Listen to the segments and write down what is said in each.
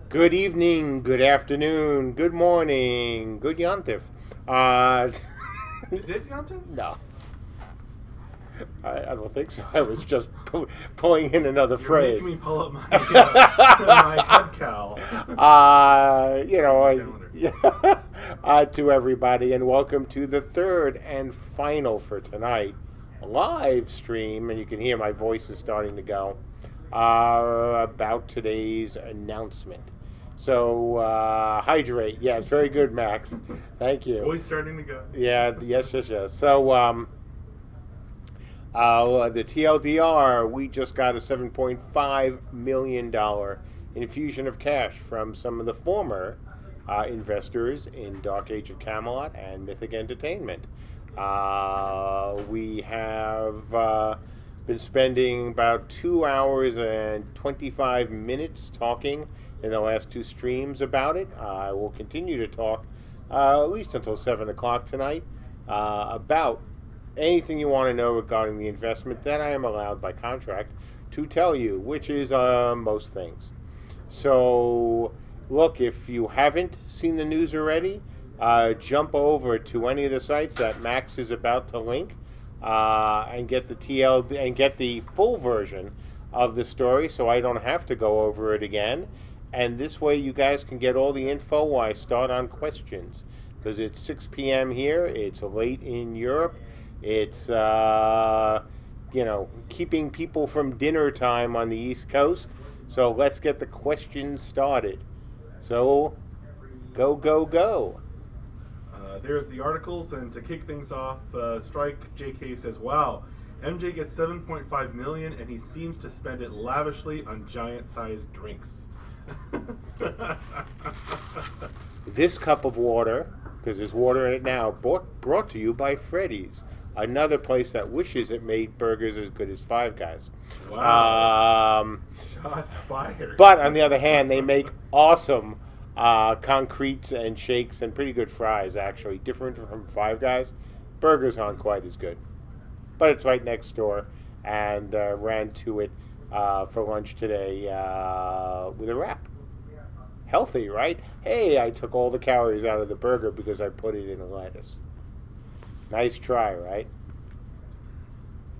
Good evening, good afternoon, good morning, good yontif. Is it Yontif? No, I don't think so. I was just pulling in another You're phrase. making me pull up my, my head cowl. To everybody, and welcome to the third and final for tonight live stream, and you can hear my voice is starting to go, about today's announcement. So, hydrate. Yes, very good, Max. Thank you. Voice starting to go. Yeah, yes. So, the TLDR, we just got a $7.5 million infusion of cash from some of the former investors in Dark Age of Camelot and Mythic Entertainment. We have been spending about 2 hours and 25 minutes talking in the last two streams about it. I will continue to talk at least until 7 o'clock tonight about anything you want to know regarding the investment that I am allowed by contract to tell you, which is most things. So, look, if you haven't seen the news already, jump over to any of the sites that Max is about to link and get the TL and get the full version of the story, so I don't have to go over it again. And this way, you guys can get all the info while I start on questions, because it's 6 p.m. here. It's late in Europe. It's keeping people from dinner time on the East Coast. So let's get the questions started. So, go. There's the articles, and to kick things off, Strike JK says, "Wow, MJ gets 7.5 million, and he seems to spend it lavishly on giant-sized drinks." This cup of water, because there's water in it now, brought to you by Freddy's, another place that wishes it made burgers as good as Five Guys. Wow. Shots fired. But on the other hand, they make awesome concretes and shakes and pretty good fries, actually. Different from Five Guys. Burgers aren't quite as good. But it's right next door, and ran to it for lunch today with a wrap. Healthy, right? Hey, I took all the calories out of the burger because I put it in a lettuce. Nice try, right?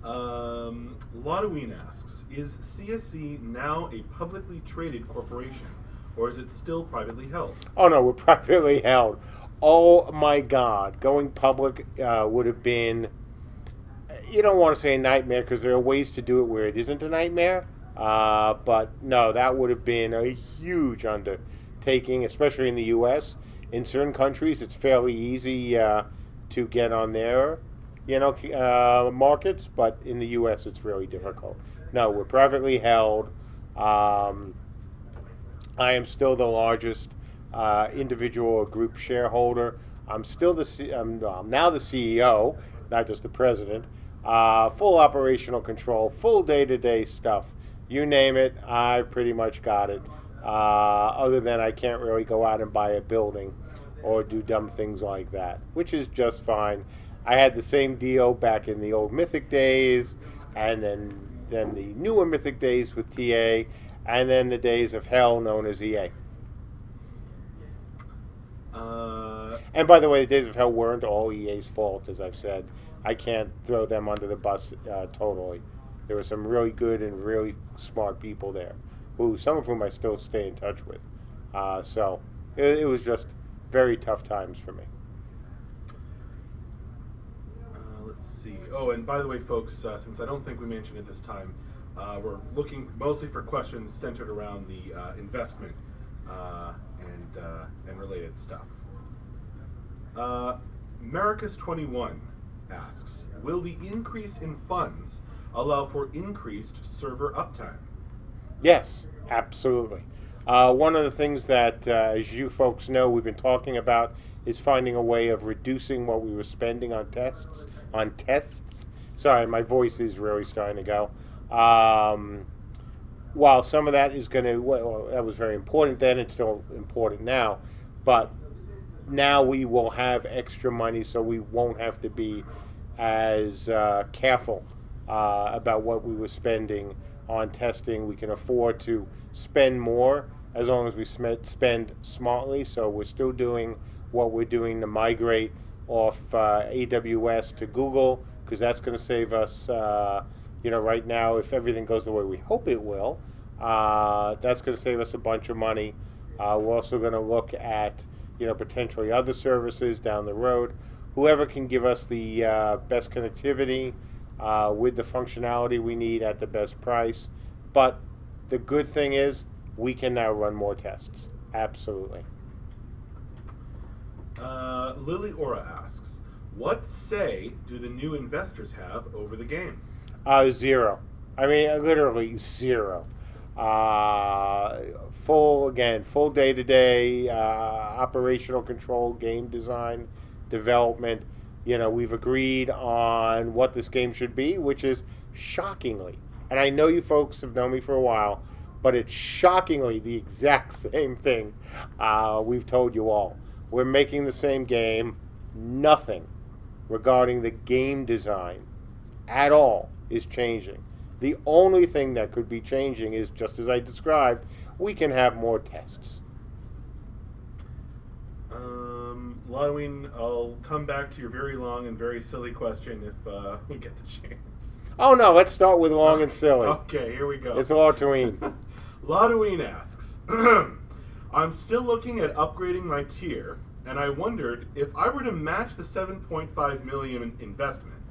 Lotoween asks, is CSE now a publicly traded corporation, or is it still privately held? Oh, no, we're privately held. Oh, my God. Going public would have been, you don't want to say a nightmare, because there are ways to do it where it isn't a nightmare. But, no, that would have been a huge undertaking, especially in the U.S. In certain countries, it's fairly easy to get on their, markets, but in the U.S. it's really difficult. No, we're privately held. I am still the largest individual or group shareholder. I'm still I'm now the CEO, not just the president. Full operational control, full day-to-day stuff. You name it, I've pretty much got it. Other than I can't really go out and buy a building or do dumb things like that, which is just fine. I had the same deal back in the old Mythic days, and then the newer Mythic days with TA, and then the days of hell known as EA. And by the way, the days of hell weren't all EA's fault, as I've said. I can't throw them under the bus totally. There were some really good and really smart people there, some of whom I still stay in touch with. So it was just very tough times for me. Let's see. Oh, and by the way, folks, since I don't think we mentioned it this time, we're looking mostly for questions centered around the investment and related stuff. Maricus21 asks, will the increase in funds allow for increased server uptime? Yes, absolutely. One of the things that, as you folks know, we've been talking about is finding a way of reducing what we were spending on tests. Sorry, my voice is really starting to go. While some of that is going to, well, that was very important then, it's still important now, but now we will have extra money, so we won't have to be as careful about what we were spending on testing. We can afford to spend more as long as we spend smartly. So we're still doing what we're doing to migrate off AWS to Google, because that's going to save us, right now, if everything goes the way we hope it will, that's going to save us a bunch of money. We're also going to look at, potentially other services down the road. Whoever can give us the best connectivity with the functionality we need at the best price. But the good thing is we can now run more tests. Absolutely. Lily Ora asks, what say do the new investors have over the game? Zero. I mean, literally zero. Full day-to-day operational control, game design, development. We've agreed on what this game should be, which is shockingly, and I know you folks have known me for a while, but it's shockingly the exact same thing we've told you all. We're making the same game. Nothing regarding the game design at all is changing. The only thing that could be changing is, just as I described, we can have more tests. Lodwin, I'll come back to your very long and very silly question if we get the chance. Oh no, let's start with long and silly. Okay, here we go. It's Lodwin. Lodwin asks, I'm still looking at upgrading my tier, and I wondered if I were to match the 7.5 million investment,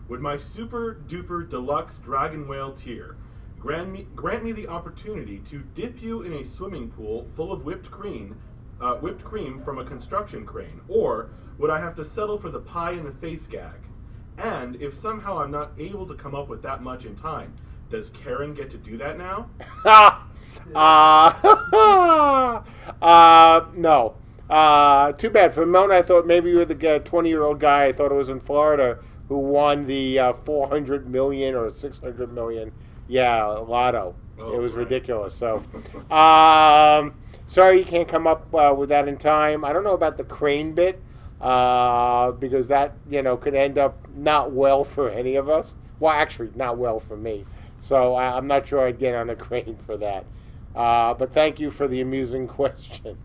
would my super duper deluxe dragon whale tier grant me the opportunity to dip you in a swimming pool full of whipped cream from a construction crane, or would I have to settle for the pie in the face gag? And if somehow I'm not able to come up with that much in time, does Karen get to do that now? No. Too bad. For a moment I thought maybe you were the 20-year-old guy, I thought it was in Florida, who won the 400 million or 600 million, lotto. Oh, it was right. ridiculous. So, sorry you can't come up with that in time. I don't know about the crane bit, because that, could end up not well for any of us. Well, actually, not well for me. So I'm not sure I'd get on a crane for that. But thank you for the amusing question.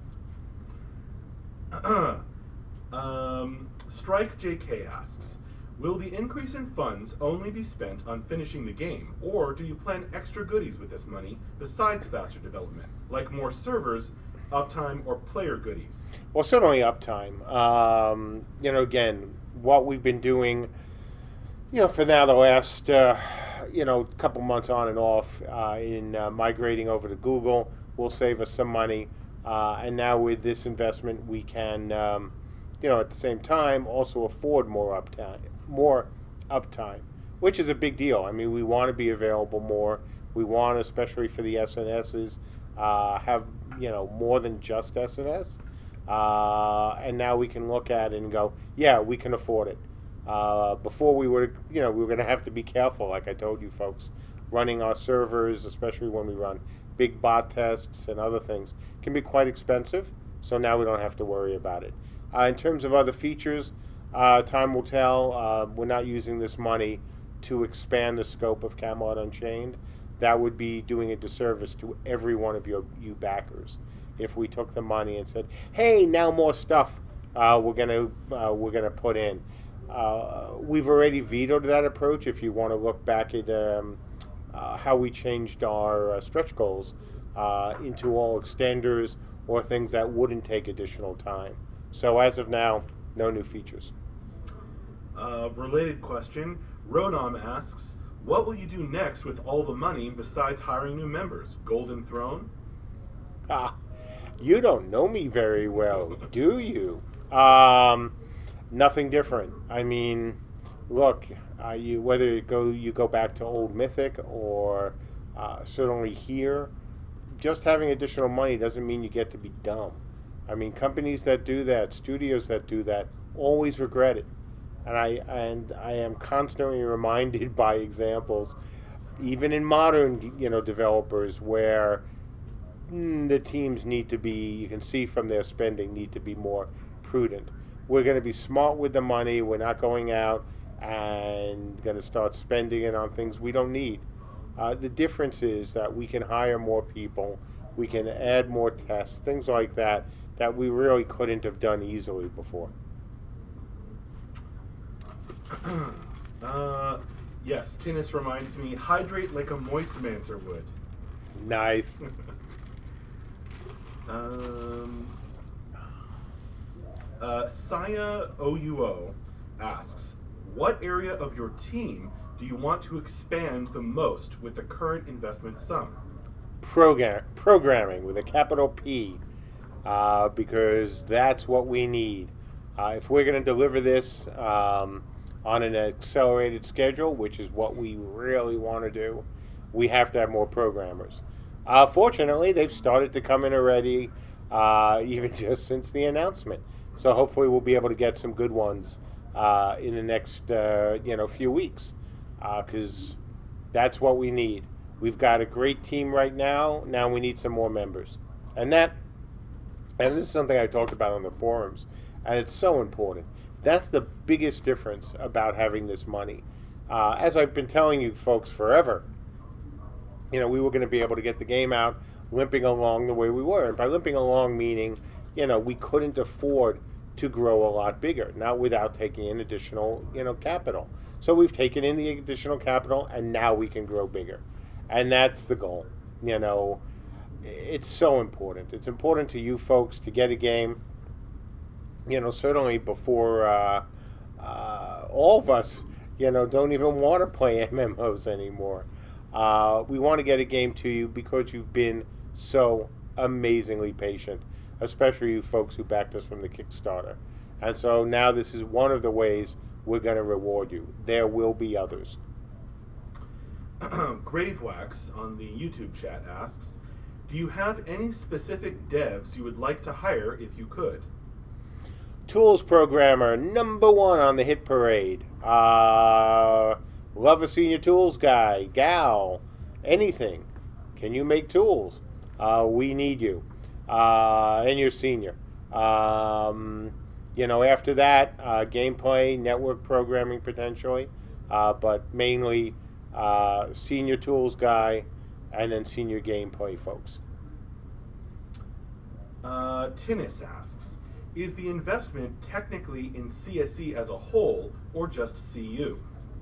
Strike JK asks, will the increase in funds only be spent on finishing the game, or do you plan extra goodies with this money besides faster development, like more servers, uptime, or player goodies? Well, certainly uptime. Again, what we've been doing, for now the last, couple months on and off in migrating over to Google will save us some money. And now with this investment, we can, at the same time, also afford more uptime, which is a big deal. I mean, we want to be available more. We want, especially for the SNSs, have, more than just SNS. And now we can look at it and go, yeah, we can afford it. Before we were going to have to be careful, like I told you folks, running our servers, especially when we run big bot tests and other things, can be quite expensive. So now we don't have to worry about it. In terms of other features, time will tell. We're not using this money to expand the scope of Camelot Unchained. That would be doing a disservice to every one of you backers if we took the money and said, "Hey, now more stuff we're gonna put in." We've already vetoed that approach. If you want to look back at how we changed our stretch goals into all extenders or things that wouldn't take additional time. So as of now, no new features. Related question, Ronam asks, what will you do next with all the money besides hiring new members? Golden Throne? You don't know me very well, do you? Nothing different. I mean, look, whether you go back to old Mythic or certainly here, just having additional money doesn't mean you get to be dumb. I mean, companies that do that, studios that do that, always regret it. And I am constantly reminded by examples, even in modern, developers, where the teams need to be, you can see from their spending, need to be more prudent. We're going to be smart with the money. We're not going out and going to start spending it on things we don't need. The difference is that we can hire more people, we can add more tests, things like that, that we really couldn't have done easily before. Yes, Tinnis reminds me, hydrate like a moist mancer would. Nice. Saya OUO asks, what area of your team do you want to expand the most with the current investment sum? Programming with a capital P, because that's what we need. If we're going to deliver this on an accelerated schedule, which is what we really want to do, we have to have more programmers. Fortunately, they've started to come in already, even just since the announcement. So hopefully we'll be able to get some good ones in the next few weeks, because that's what we need. We've got a great team right now. Now we need some more members, and this is something I talked about on the forums, and it's so important. That's the biggest difference about having this money. As I've been telling you folks forever, we were going to be able to get the game out limping along the way we were. And by limping along, meaning, we couldn't afford to grow a lot bigger, not without taking in additional, capital. So we've taken in the additional capital, and now we can grow bigger. And that's the goal. It's so important. It's important to you folks to get a game, certainly before all of us, don't even want to play MMOs anymore. We want to get a game to you because you've been so amazingly patient, especially you folks who backed us from the Kickstarter. And so now this is one of the ways we're going to reward you. There will be others. Gravewax on the YouTube chat asks, do you have any specific devs you would like to hire if you could? Tools programmer, #1 on the hit parade. Love a senior tools guy, gal, anything. Can you make tools? We need you. And you're senior. After that, gameplay, network programming potentially, but mainly senior tools guy, and then senior gameplay folks. Tinnis asks, is the investment technically in CSE as a whole, or just CU?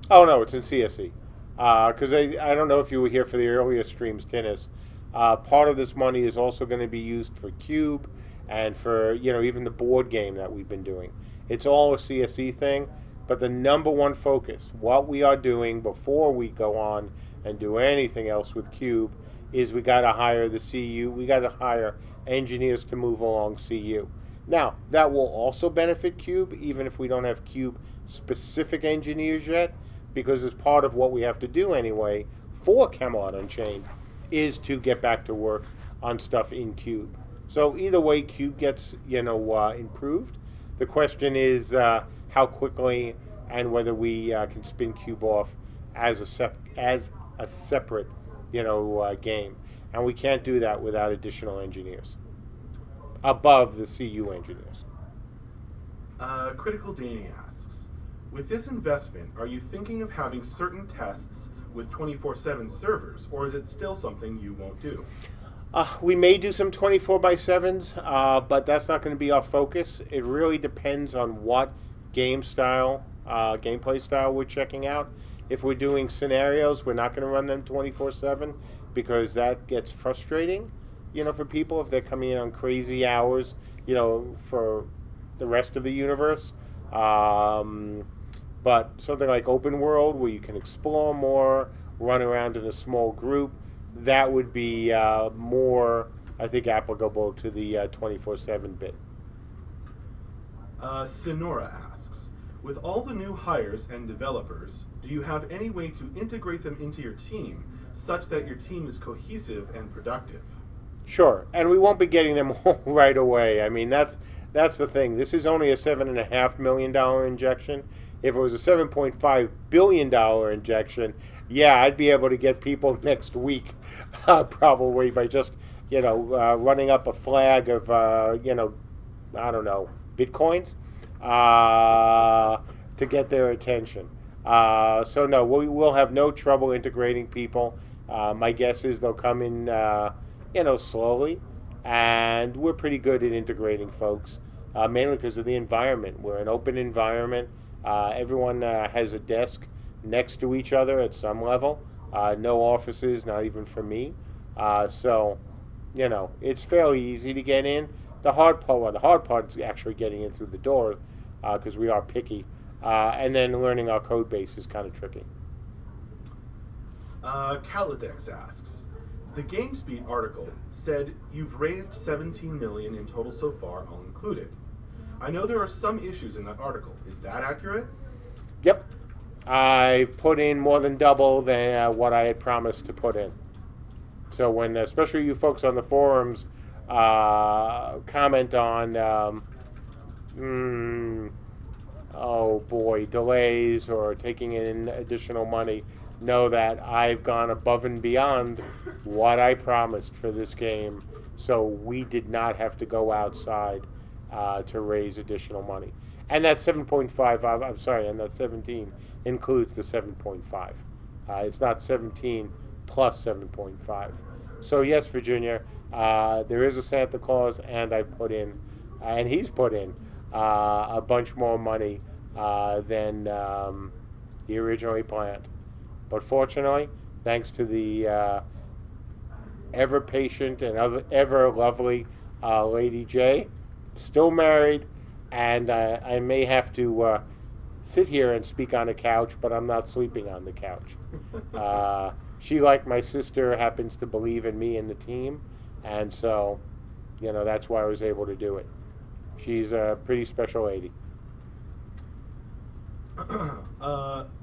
Oh, no, it's in CSE. Because I don't know if you were here for the earlier streams, Tinnis. Part of this money is also going to be used for Cube and for, even the board game that we've been doing. It's all a CSE thing, but the #1 focus, what we are doing before we go on and do anything else with Cube, is we got to hire the CU. We got to hire engineers to move along CU. Now, that will also benefit Cube, even if we don't have Cube-specific engineers yet, because as part of what we have to do anyway for Camelot Unchained is to get back to work on stuff in Cube. So either way, Cube gets, improved. The question is how quickly and whether we can spin Cube off as a separate, game. And we can't do that without additional engineers above the CU engineers. Critical Danny asks, with this investment, are you thinking of having certain tests with 24/7 servers, or is it still something you won't do? We may do some 24/7s, but that's not going to be our focus. It really depends on what gameplay style we're checking out. If we're doing scenarios, we're not going to run them 24/7 because that gets frustrating, for people if they're coming in on crazy hours, for the rest of the universe. But something like open world where you can explore more, run around in a small group, that would be more, I think, applicable to the 24/7 bit. Sonora asks, with all the new hires and developers, do you have any way to integrate them into your team such that your team is cohesive and productive? Sure, and we won't be getting them all right away. I mean, that's the thing. This is only a $7.5 million injection. If it was a $7.5 billion injection, yeah, I'd be able to get people next week, probably by just running up a flag of I don't know, bitcoins, to get their attention. So no, we will have no trouble integrating people. My guess is they'll come in, slowly, and we're pretty good at integrating folks, mainly because of the environment. We're an open environment. Everyone has a desk next to each other at some level. No offices, not even for me. So, it's fairly easy to get in. The hard part is actually getting in through the door, because we are picky. And then learning our code base is kind of tricky. Caladex asks, the GameSpeed article said you've raised $17 million in total so far, all included. I know there are some issues in that article. Is that accurate? Yep. I've put in more than double than what I had promised to put in. So when, especially you folks on the forums, comment on, oh boy, delays or taking in additional money, know that I've gone above and beyond what I promised for this game. So we did not have to go outside to raise additional money. And that 7.5, I'm sorry, and that 17 includes the 7.5. It's not 17 plus 7.5. So yes, Virginia, there is a Santa Claus, and I put in, and he's put in a bunch more money than he originally planned. But fortunately, thanks to the ever patient and ever lovely Lady J, still married, and I may have to sit here and speak on a couch, but I'm not sleeping on the couch. She, like my sister, happens to believe in me and the team, and so, that's why I was able to do it. She's a pretty special lady.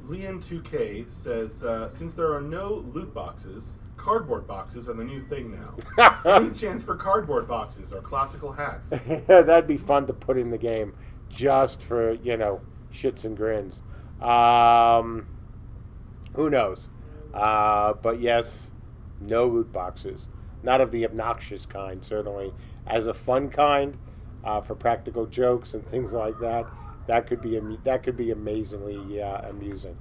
Liam2K says, since there are no loot boxes, cardboard boxes are the new thing now. Any chance for cardboard boxes or classical hats? That'd be fun to put in the game, just for, shits and grins. Who knows? But yes, no loot boxes. Not of the obnoxious kind, certainly. As a fun kind, for practical jokes and things like that, that could be amazingly amusing.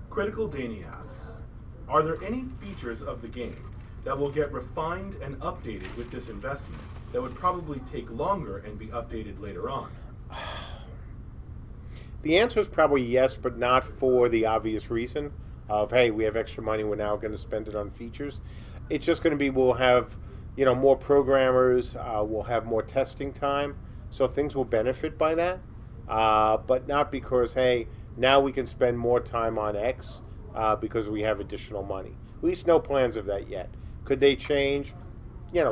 Critical Danny asks, are there any features of the game that will get refined and updated with this investment that would probably take longer and be updated later on? The answer is probably yes, but not for the obvious reason of, hey, we have extra money, we're now going to spend it on features. It's just going to be, we'll have more programmers, we'll have more testing time, so things will benefit by that, but not because, hey, now we can spend more time on X because we have additional money. At least no plans of that yet. Could they change?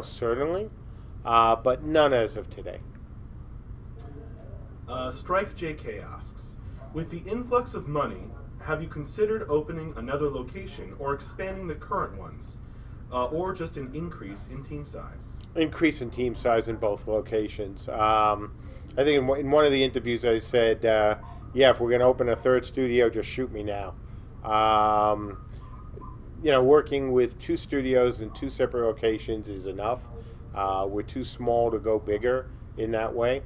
Certainly, but none as of today. Strike JK asks, with the influx of money, have you considered opening another location or expanding the current ones? Or just an increase in team size? Increase in team size in both locations. I think in one of the interviews I said, yeah, if we're going to open a third studio, just shoot me now. Working with 2 studios in 2 separate locations is enough. We're too small to go bigger in that way.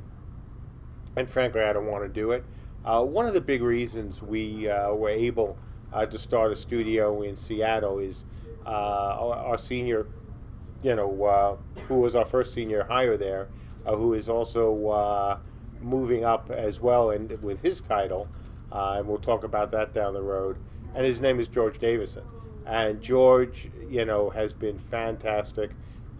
And frankly, I don't want to do it. One of the big reasons we were able to start a studio in Seattle is our senior, who was our first senior hire there, who is also moving up as well and with his title, and we'll talk about that down the road. And his name is George Davison. And George, has been fantastic.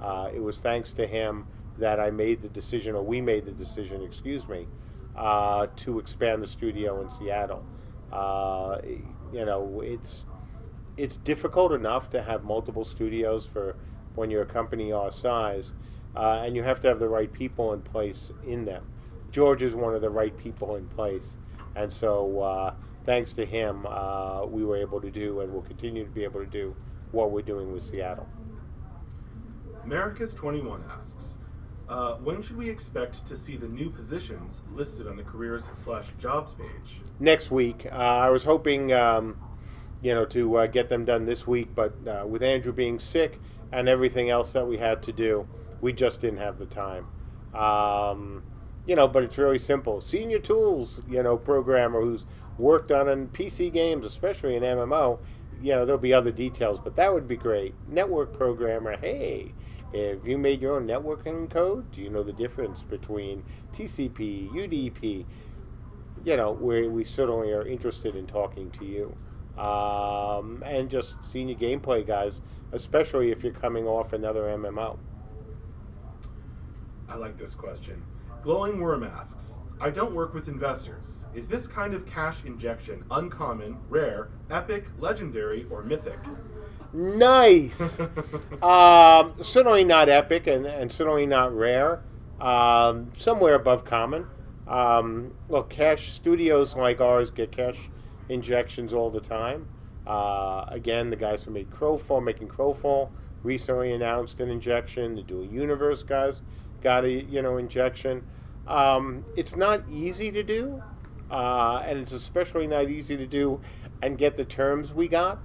It was thanks to him that I made the decision, or we made the decision, excuse me, to expand the studio in Seattle. It's difficult enough to have multiple studios for when you're a company our size, and you have to have the right people in place in them. George is one of the right people in place, and so thanks to him, we were able to do and will continue to be able to do what we're doing with Seattle. Americas21 asks, when should we expect to see the new positions listed on the careers/jobs page? Next week. I was hoping, to get them done this week, but with Andrew being sick and everything else that we had to do, we just didn't have the time. But it's really simple. Senior tools, programmer who's worked on PC games, especially in MMO, there'll be other details, but that would be great. Network programmer, hey, if you made your own networking code, do you know the difference between TCP, UDP? We certainly are interested in talking to you. And just senior gameplay guys, especially if you're coming off another MMO. I like this question. Glowing Worm asks, I don't work with investors. Is this kind of cash injection uncommon, rare, epic, legendary, or mythic? Nice! Certainly not epic and certainly not rare. Somewhere above common. Look, cash studios like ours get cash injections all the time. Again, the guys who made making Crowfall, recently announced an injection. The Dual Universe guys got a injection. It's not easy to do, and it's especially not easy to do and get the terms we got.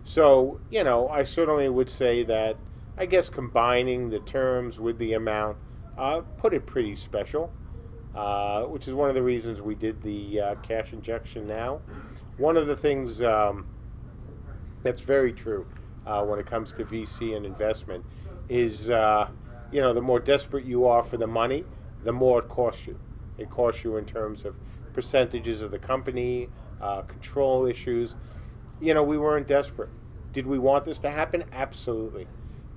So I certainly would say that I guess combining the terms with the amount put it pretty special, which is one of the reasons we did the cash injection now. One of the things that's very true when it comes to VC and investment is the more desperate you are for the money, the more it costs you. It costs you in terms of percentages of the company, control issues. We weren't desperate. Did we want this to happen? Absolutely.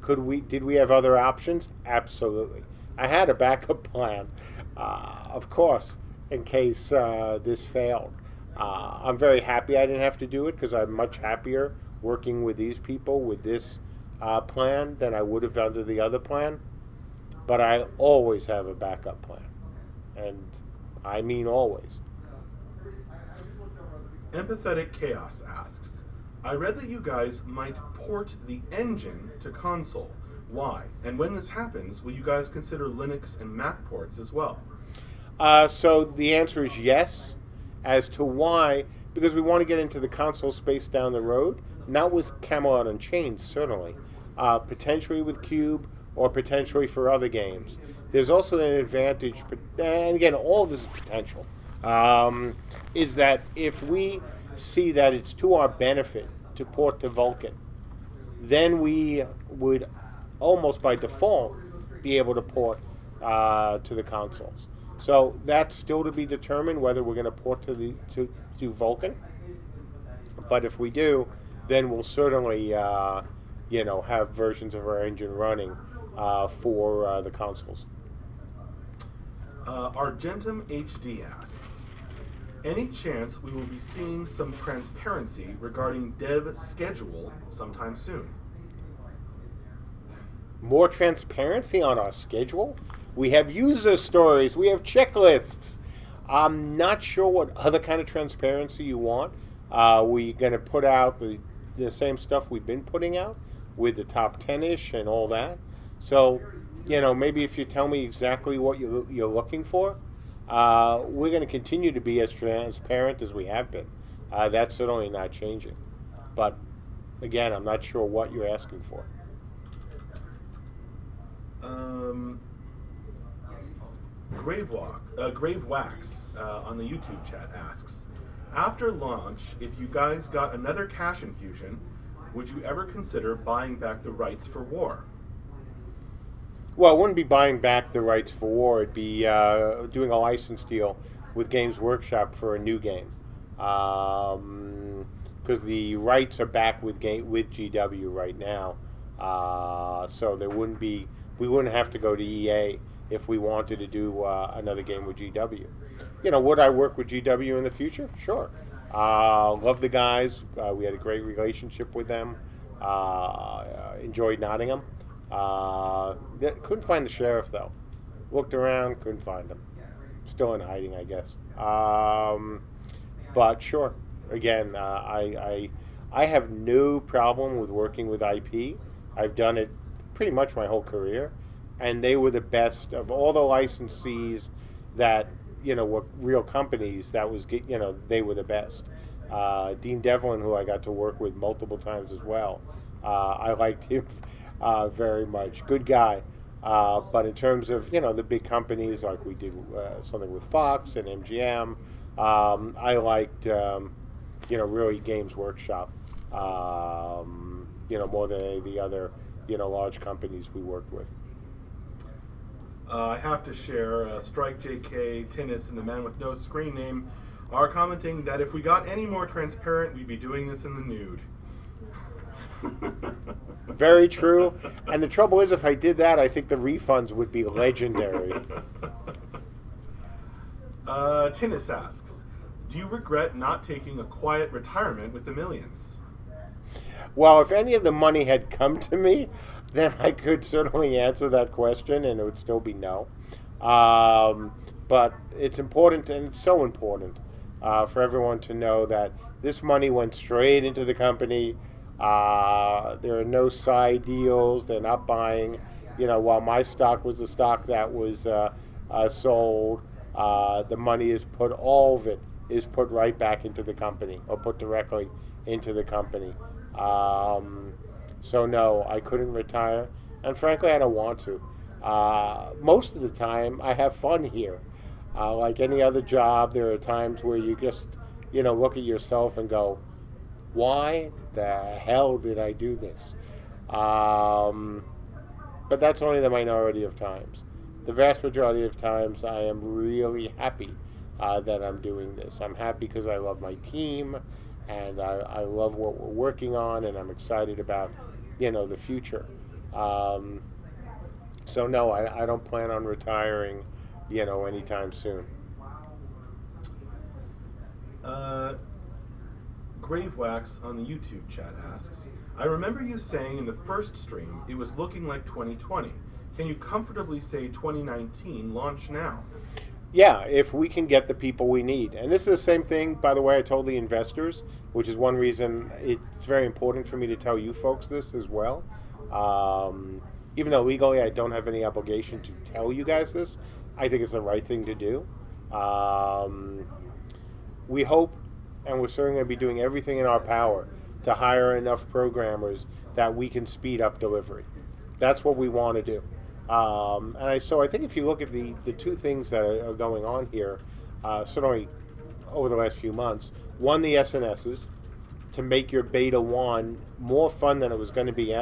Did we have other options? Absolutely. I had a backup plan, of course, in case this failed. I'm very happy I didn't have to do it because I'm much happier working with these people with this plan than I would have under the other plan. But I always have a backup plan. And I mean always. Empathetic Chaos asks, I read that you guys might port the engine to console. Why? And when this happens, will you guys consider Linux and Mac ports as well? So the answer is yes. As to why, because we want to get into the console space down the road, not with Camelot Unchained, certainly. Potentially with Cube, or potentially for other games. There's also an advantage, and again, all this is potential, is that if we see that it's to our benefit to port to Vulkan, then we would almost by default be able to port to the consoles. So that's still to be determined whether we're going to port to Vulkan. But if we do, then we'll certainly have versions of our engine running for the consoles. Argentum HD asks, any chance we will be seeing some transparency regarding dev schedule sometime soon? More transparency on our schedule? We have user stories, we have checklists. I'm not sure what other kind of transparency you want. We're going to put out the same stuff we've been putting out with the top 10-ish and all that. So, maybe if you tell me exactly what you're looking for, we're going to continue to be as transparent as we have been. That's certainly not changing. But, again, I'm not sure what you're asking for. Grave Wax on the YouTube chat asks, after launch, if you guys got another cash infusion, would you ever consider buying back the rights for war? Well, it wouldn't be buying back the rights for war. It'd be doing a license deal with Games Workshop for a new game. Because the rights are back with GW right now. So we wouldn't have to go to EA if we wanted to do another game with GW. Would I work with GW in the future? Sure. Love the guys. We had a great relationship with them. Enjoyed Nottingham. Couldn't find the sheriff, though. Looked around, couldn't find him. Still in hiding, I guess. But sure. Again, I I have no problem with working with IP. I've done it pretty much my whole career, and they were the best of all the licensees that were real companies. That was they were the best. Dean Devlin, who I got to work with multiple times as well, I liked him very much. Good guy. But in terms of the big companies, like we did something with Fox and MGM, I liked really Games Workshop more than any of the other large companies we worked with. I have to share, Strike JK, Tinnis, and the man with no screen name are commenting that if we got any more transparent, we'd be doing this in the nude. Very true. And the trouble is, if I did that, I think the refunds would be legendary. Tinnis asks, do you regret not taking a quiet retirement with the millions? Well, if any of the money had come to me, then I could certainly answer that question, and it would still be no. But it's important, and it's so important for everyone to know that this money went straight into the company. There are no side deals. They're not buying. While my stock was the stock that was sold, the money is put, all of it is put right back into the company, or put directly into the company. So no, I couldn't retire, and frankly, I don't want to. Most of the time, I have fun here. Like any other job, there are times where you just, look at yourself and go, why the hell did I do this? But that's only the minority of times. The vast majority of times, I am really happy that I'm doing this. I'm happy because I love my team, and I love what we're working on, and I'm excited about, the future. So no, I don't plan on retiring, anytime soon. Gravewax on the YouTube chat asks, I remember you saying in the first stream it was looking like 2020. Can you comfortably say 2019 launch now? Yeah, if we can get the people we need. And this is the same thing, by the way, I told the investors, which is one reason it's very important for me to tell you folks this as well. Even though legally I don't have any obligation to tell you guys this, I think it's the right thing to do. We hope, and we're certainly going to be doing everything in our power to hire enough programmers that we can speed up delivery. That's what we want to do. So I think if you look at the two things that are going on here, certainly over the last few months, one, the SNSs, to make your beta 1 more fun than it was going to be,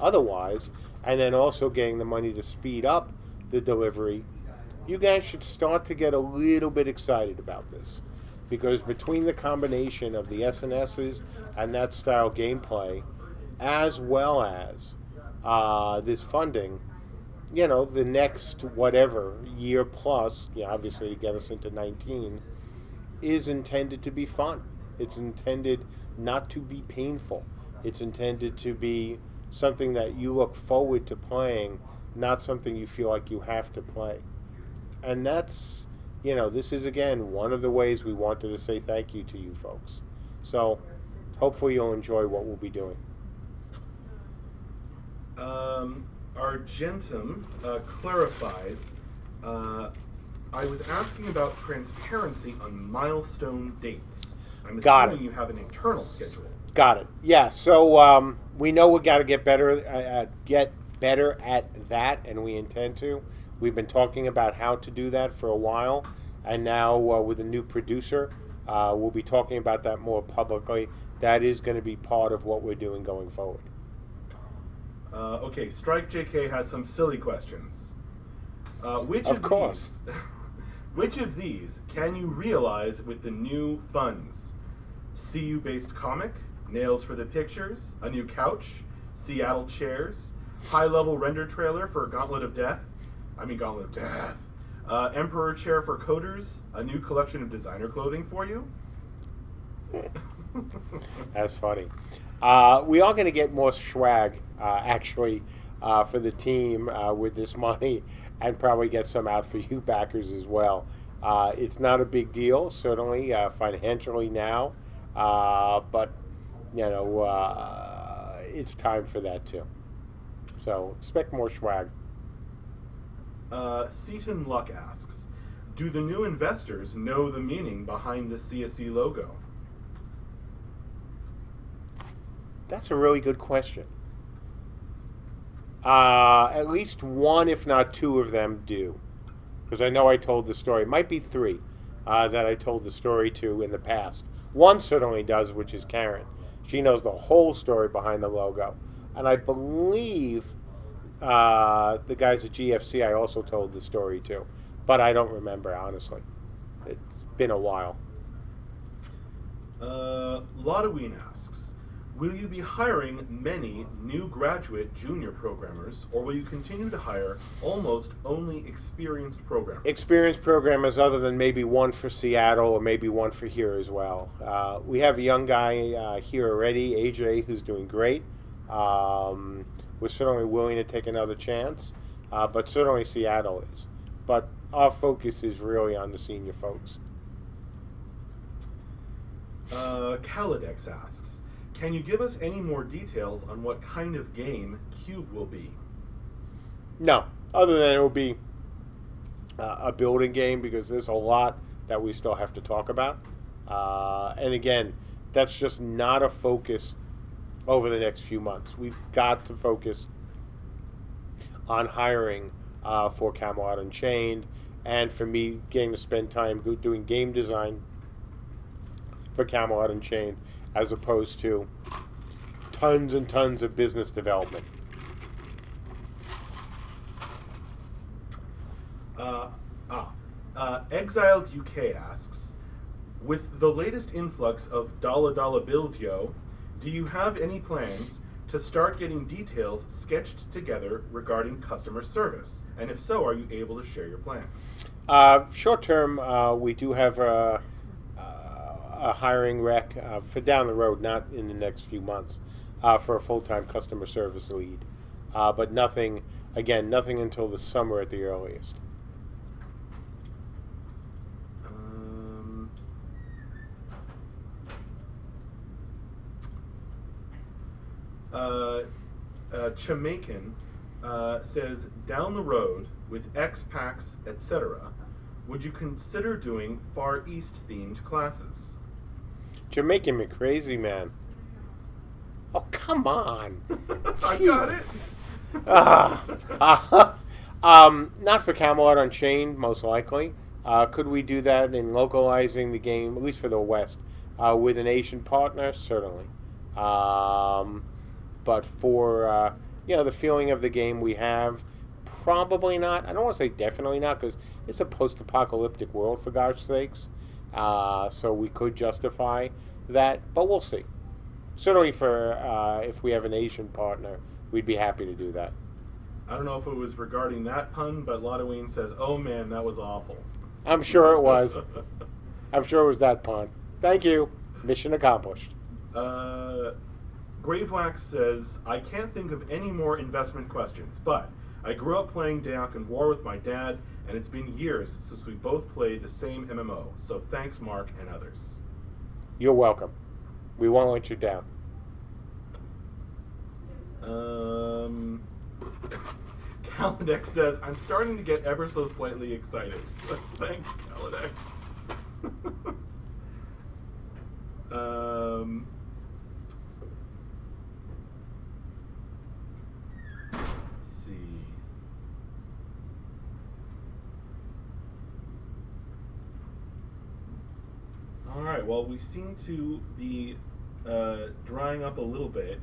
otherwise, and then also getting the money to speed up the delivery. You guys should start to get a little bit excited about this, because between the combination of the SNSs and that style gameplay, as well as this funding, the next whatever year plus, obviously to get us into 19, is intended to be fun. It's intended not to be painful. It's intended to be something that you look forward to playing, not something you feel like you have to play. And that's, this is, again, one of the ways we wanted to say thank you to you folks. So hopefully you'll enjoy what we'll be doing. Argentum clarifies, I was asking about transparency on Milestone Dates. I'm assuming you have an internal schedule. Got it. Yeah, so we know we've got to get better at that, and we intend to. We've been talking about how to do that for a while, and now with a new producer, we'll be talking about that more publicly. That is going to be part of what we're doing going forward. Okay, Strike JK has some silly questions. Which of these can you realize with the new funds? CU-based comic, nails for the pictures, a new couch, Seattle chairs, high-level render trailer for Gauntlet of Death, Emperor chair for coders, a new collection of designer clothing for you? That's funny. We are going to get more schwag, actually, for the team with this money, and probably get some out for you backers as well. It's not a big deal, certainly, financially now, but it's time for that too. So expect more swag. Seaton Luck asks, do the new investors know the meaning behind the CSE logo? That's a really good question. At least one, if not two of them do. Because I know I told the story. It might be three that I told the story to in the past. One certainly does, which is Karen. She knows the whole story behind the logo. And I believe the guys at GFC I also told the story to. But I don't remember, honestly. It's been a while. Lodeween asks, will you be hiring many new graduate junior programmers, or will you continue to hire almost only experienced programmers? Experienced programmers, other than maybe one for Seattle or maybe one for here as well. We have a young guy here already, AJ, who's doing great. We're certainly willing to take another chance, but certainly Seattle is. But our focus is really on the senior folks. Caladex asks, can you give us any more details on what kind of game Cube will be? No, other than it will be a building game, because there's a lot that we still have to talk about. And again, that's just not a focus over the next few months. We've got to focus on hiring for Camelot Unchained, and for me getting to spend time doing game design for Camelot Unchained, as opposed to tons and tons of business development. Exiled UK asks, with the latest influx of dollar bills, do you have any plans to start getting details sketched together regarding customer service? And if so, are you able to share your plans? Short term, we do have a hiring rec for down the road, not in the next few months, for a full-time customer service lead. But nothing, again, nothing until the summer at the earliest. Jamaican says, down the road, with X packs, etc., would you consider doing Far East themed classes? Jamaican me crazy, man. Oh, come on. I got it. Not for Camelot Unchained, most likely. Could we do that in localizing the game, at least for the West, with an Asian partner? Certainly. But for the feeling of the game we have, probably not. I don't want to say definitely not, because it's a post-apocalyptic world, for gosh sakes. So we could justify that, but we'll see. Certainly for if we have an Asian partner, we'd be happy to do that. I don't know if it was regarding that pun, but Lodeween says, oh man, that was awful. I'm sure it was. I'm sure it was that pun. Thank you. Mission accomplished. Gravewax says, I can't think of any more investment questions, but I grew up playing Dayak War with my dad, and it's been years since we both played the same MMO, so thanks Mark and others. You're welcome. We won't let you down. Caladex says, I'm starting to get ever so slightly excited. Thanks, Caladex. Let's see. All right, well, we seem to be drying up a little bit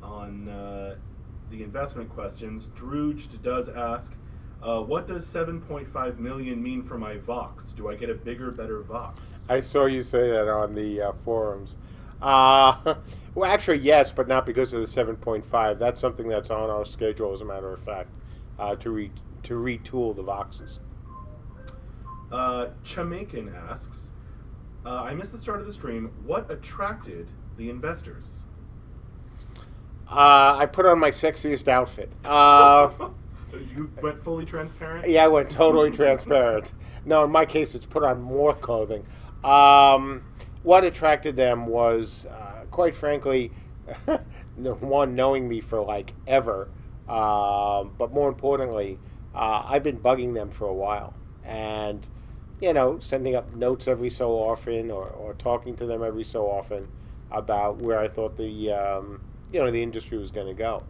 on the investment questions. Druze does ask, what does 7.5 million mean for my Vox? Do I get a bigger, better Vox? I saw you say that on the forums. Well, actually, yes, but not because of the 7.5. That's something that's on our schedule, as a matter of fact, to retool the Voxes. Jamaican asks, I missed the start of the stream. What attracted the investors? I put on my sexiest outfit. You went fully transparent? Yeah, I went totally transparent. No, in my case, it's put on more clothing. I what attracted them was, quite frankly, one, knowing me for like ever, but more importantly, I've been bugging them for a while, and sending up notes every so often, or talking to them every so often about where I thought the industry was going to go.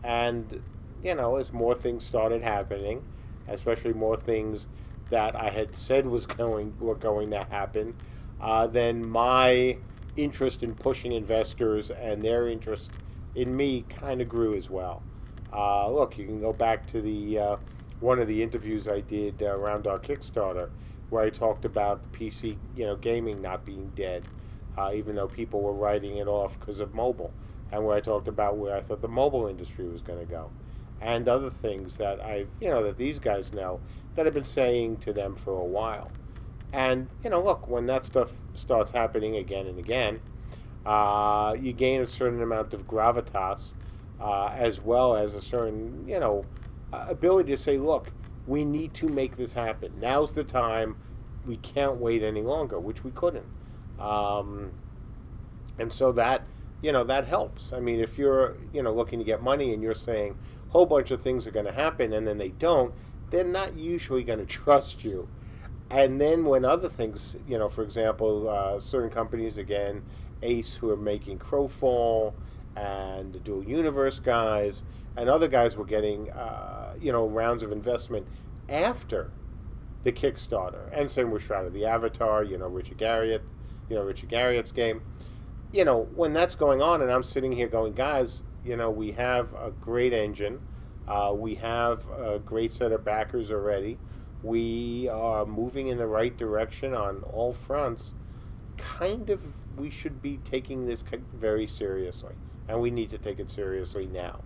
And as more things started happening, especially more things that I had said were going to happen, then my interest in pushing investors and their interest in me kind of grew as well. Look, you can go back to the one of the interviews I did around our Kickstarter, where I talked about the PC gaming not being dead, even though people were writing it off because of mobile, and where I talked about where I thought the mobile industry was going to go, and other things that that these guys know, that I've been saying to them for a while. And look, when that stuff starts happening again and again, you gain a certain amount of gravitas, as well as a certain ability to say, look, we need to make this happen. Now's the time. We can't wait any longer, which we couldn't. And so that that helps. I mean, if you're looking to get money and you're saying a whole bunch of things are going to happen and then they don't, they're not usually going to trust you. And then when other things, for example, certain companies, again, Ace, who are making Crowfall, and the Dual Universe guys, and other guys were getting, rounds of investment after the Kickstarter. And same with Shroud of the Avatar, Richard Garriott's game. When that's going on, and I'm sitting here going, guys, we have a great engine. We have a great set of backers already. We are moving in the right direction on all fronts. We should be taking this very seriously, and we need to take it seriously now.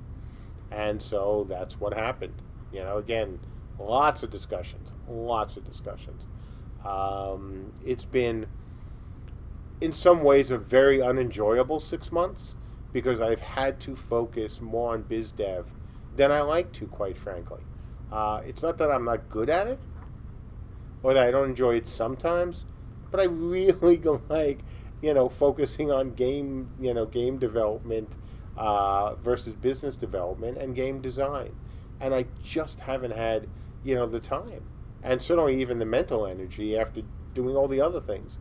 And so that's what happened. Again, lots of discussions. It's been, in some ways, a very unenjoyable 6 months, because I've had to focus more on biz dev than I like to, quite frankly. It's not that I'm not good at it, or that I don't enjoy it sometimes, but I really like, focusing on game development versus business development and game design. And I just haven't had, the time, and certainly even the mental energy after doing all the other things.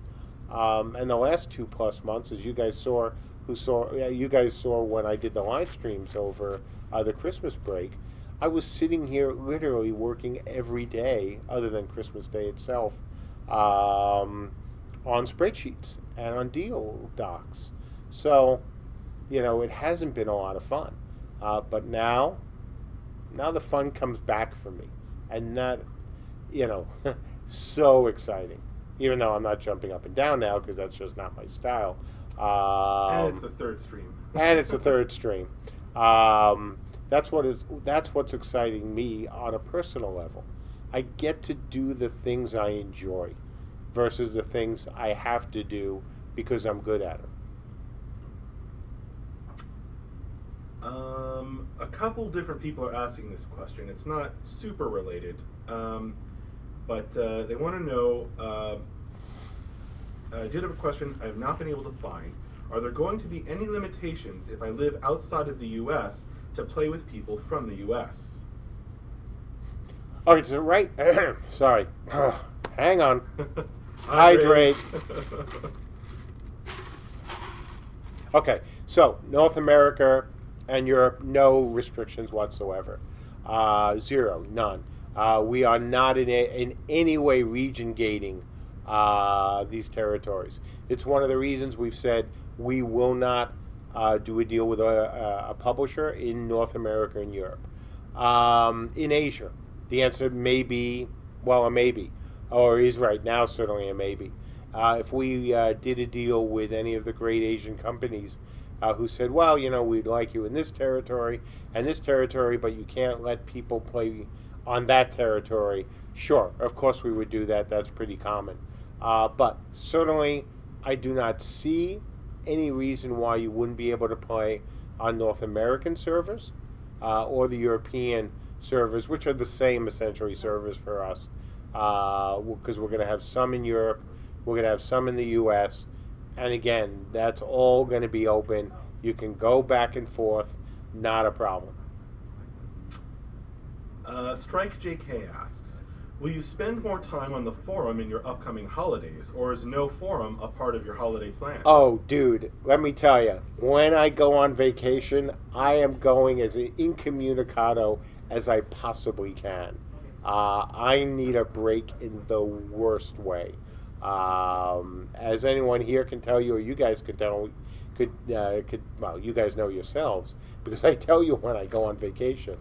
And the last 2+ months, as you guys saw, when I did the live streams over the Christmas break, I was sitting here literally working every day, other than Christmas Day itself, on spreadsheets and on deal docs. So, it hasn't been a lot of fun. But now the fun comes back for me. And that, so exciting. Even though I'm not jumping up and down now, because that's just not my style. And it's the third stream. That's what's exciting me on a personal level. I get to do the things I enjoy versus the things I have to do because I'm good at them. A couple different people are asking this question. It's not super related, but they want to know, I did have a question I have not been able to find. Are there going to be any limitations if I live outside of the U.S. to play with people from the U.S.? All right, so right, sorry, hang on, hydrate. Okay, so North America and Europe, no restrictions whatsoever, zero, none. We are not in any way region gating these territories. It's one of the reasons we've said we will not do a deal with a publisher in North America and Europe. In Asia, the answer may be, well, a maybe, or is right now certainly a maybe. If we did a deal with any of the great Asian companies who said, well, we'd like you in this territory and this territory, but you can't let people play on that territory, sure, of course we would do that. That's pretty common. But certainly I do not see any reason why you wouldn't be able to play on North American servers or the European servers, which are the same essentially servers for us, because we're going to have some in Europe, we're going to have some in the U.S., And again, that's all going to be open. You can go back and forth, not a problem. Strike JK asks, will you spend more time on the forum in your upcoming holidays, or is no forum a part of your holiday plan? Oh, dude, let me tell you, when I go on vacation, I am going as incommunicado as I possibly can. I need a break in the worst way. As anyone here can tell you, or you guys could tell, well, you guys know yourselves, because I tell you when I go on vacation.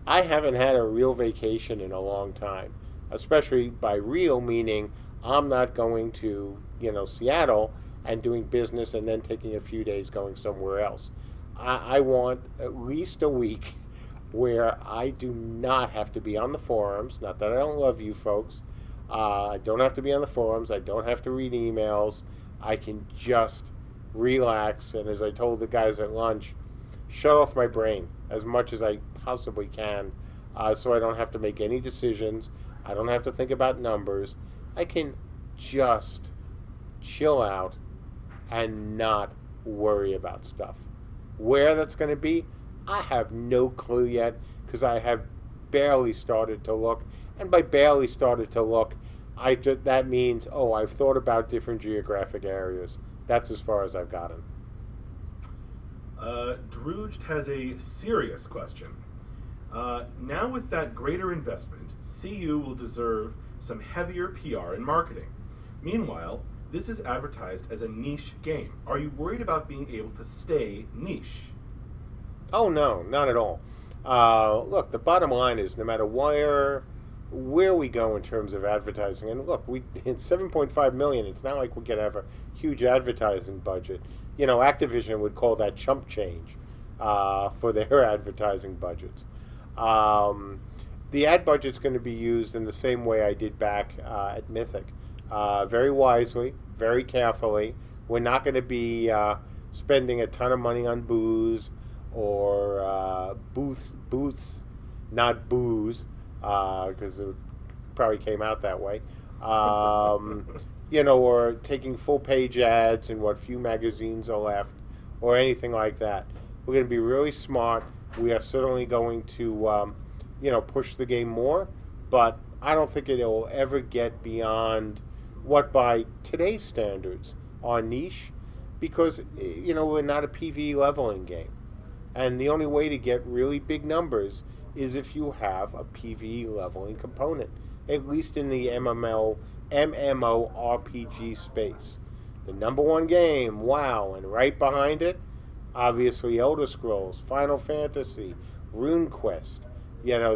I haven't had a real vacation in a long time, especially by real meaning I'm not going to, Seattle and doing business and then taking a few days going somewhere else. I want at least a week where I do not have to be on the forums. Not that I don't love you folks. I don't have to be on the forums. I don't have to read emails. I can just relax. And as I told the guys at lunch, shut off my brain as much as I possibly can, so I don't have to make any decisions. I don't have to think about numbers. I can just chill out and not worry about stuff. Where that's going to be, I have no clue yet, because I have barely started to look. And by barely started to look, that means, I've thought about different geographic areas. That's as far as I've gotten. Druze has a serious question. Now with that greater investment, CU will deserve some heavier PR and marketing. Meanwhile, this is advertised as a niche game. Are you worried about being able to stay niche? Oh, no, not at all. Look, the bottom line is no matter where we go in terms of advertising, and look, it's $7.5 million. It's not like we can have a huge advertising budget. Activision would call that chump change for their advertising budgets. The ad budget's going to be used in the same way I did back at Mythic. Very wisely, very carefully. We're not going to be spending a ton of money on booze or booths, not booze, because it probably came out that way. Or taking full-page ads in what few magazines are left, or anything like that. We're going to be really smart. We are certainly going to, push the game more, but I don't think it will ever get beyond what, by today's standards, are niche, because, we're not a PvE leveling game. And the only way to get really big numbers is if you have a PvE leveling component, at least in the MMORPG space. The #1 game, WoW, and right behind it, obviously Elder Scrolls, Final Fantasy, RuneQuest.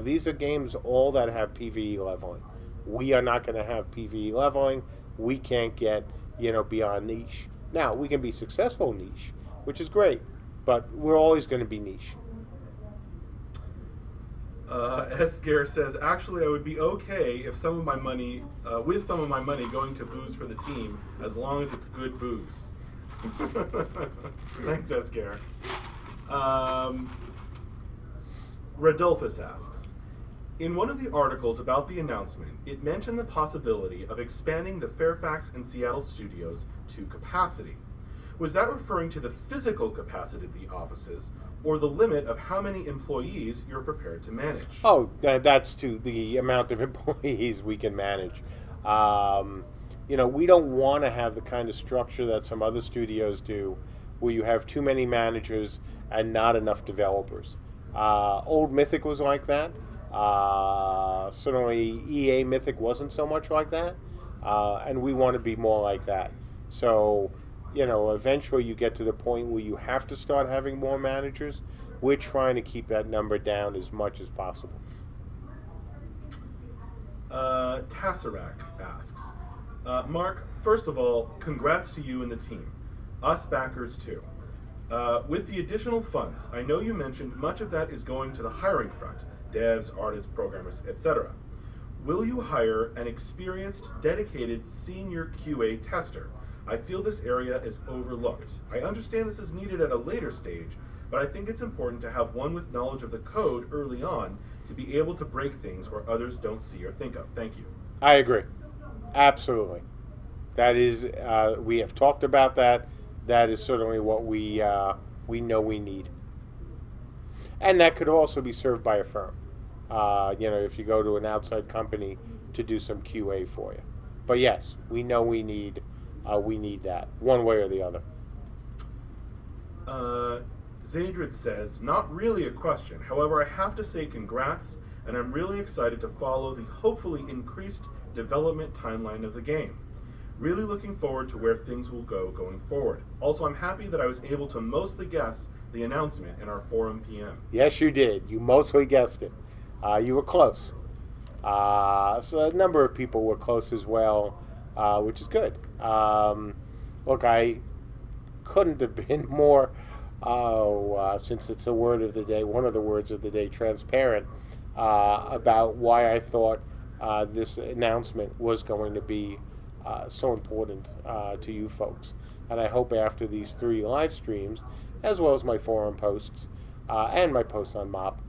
These are games all that have PvE leveling. We are not going to have PvE leveling. We can't get, beyond niche. Now, we can be successful niche, which is great, but we're always going to be niche. Esger says, actually, I would be okay if some of my money, with some of my money going to booze for the team, as long as it's good booze. Thanks, Esger. Rodolphus asks, in one of the articles about the announcement, it mentioned the possibility of expanding the Fairfax and Seattle studios to capacity. Was that referring to the physical capacity of the offices, or the limit of how many employees you're prepared to manage? Oh, that's to the amount of employees we can manage. We don't want to have the kind of structure that some other studios do, where you have too many managers and not enough developers. Old Mythic was like that. Certainly EA Mythic wasn't so much like that. And we want to be more like that. So, eventually you get to the point where you have to start having more managers. We're trying to keep that number down as much as possible. Tassarak asks, Mark, first of all, congrats to you and the team. Us backers too. With the additional funds, I know you mentioned much of that is going to the hiring front, devs, artists, programmers, etc. Will you hire an experienced, dedicated senior QA tester? I feel this area is overlooked. I understand this is needed at a later stage, but I think it's important to have one with knowledge of the code early on to be able to break things where others don't see or think of. Thank you. I agree. Absolutely. That is, we have talked about that. That is certainly what we know we need. And that could also be served by a firm. If you go to an outside company to do some QA for you. But yes, we know we need that one way or the other. Zadrid says, not really a question. However, I have to say congrats, and I'm really excited to follow the hopefully increased development timeline of the game. Really looking forward to where things will go going forward. Also, I'm happy that I was able to mostly guess the announcement in our forum PM. Yes, you did. You mostly guessed it. You were close. So a number of people were close as well, which is good. Look, I couldn't have been more, since it's a word of the day, one of the words of the day, transparent, about why I thought this announcement was going to be so important to you folks. And I hope after these 3 live streams, as well as my forum posts and my posts on MOP,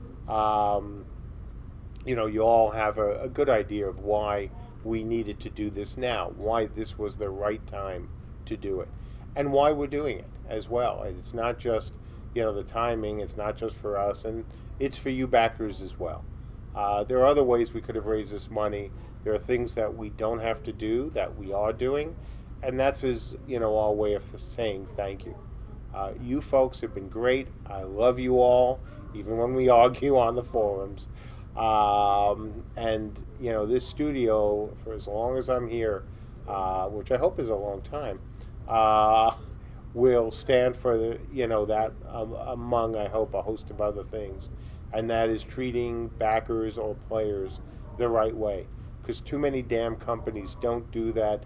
you all have a good idea of why we needed to do this now, why this was the right time to do it, and why we're doing it as well. And it's not just, the timing, it's not just for us, and it's for you backers as well. There are other ways we could have raised this money. There are things that we don't have to do that we are doing, and that's our way of saying thank you. You folks have been great. I love you all, even when we argue on the forums. And this studio, for as long as I'm here, which I hope is a long time, will stand for that among, I hope, a host of other things, and that is treating backers or players the right way, because too many damn companies don't do that,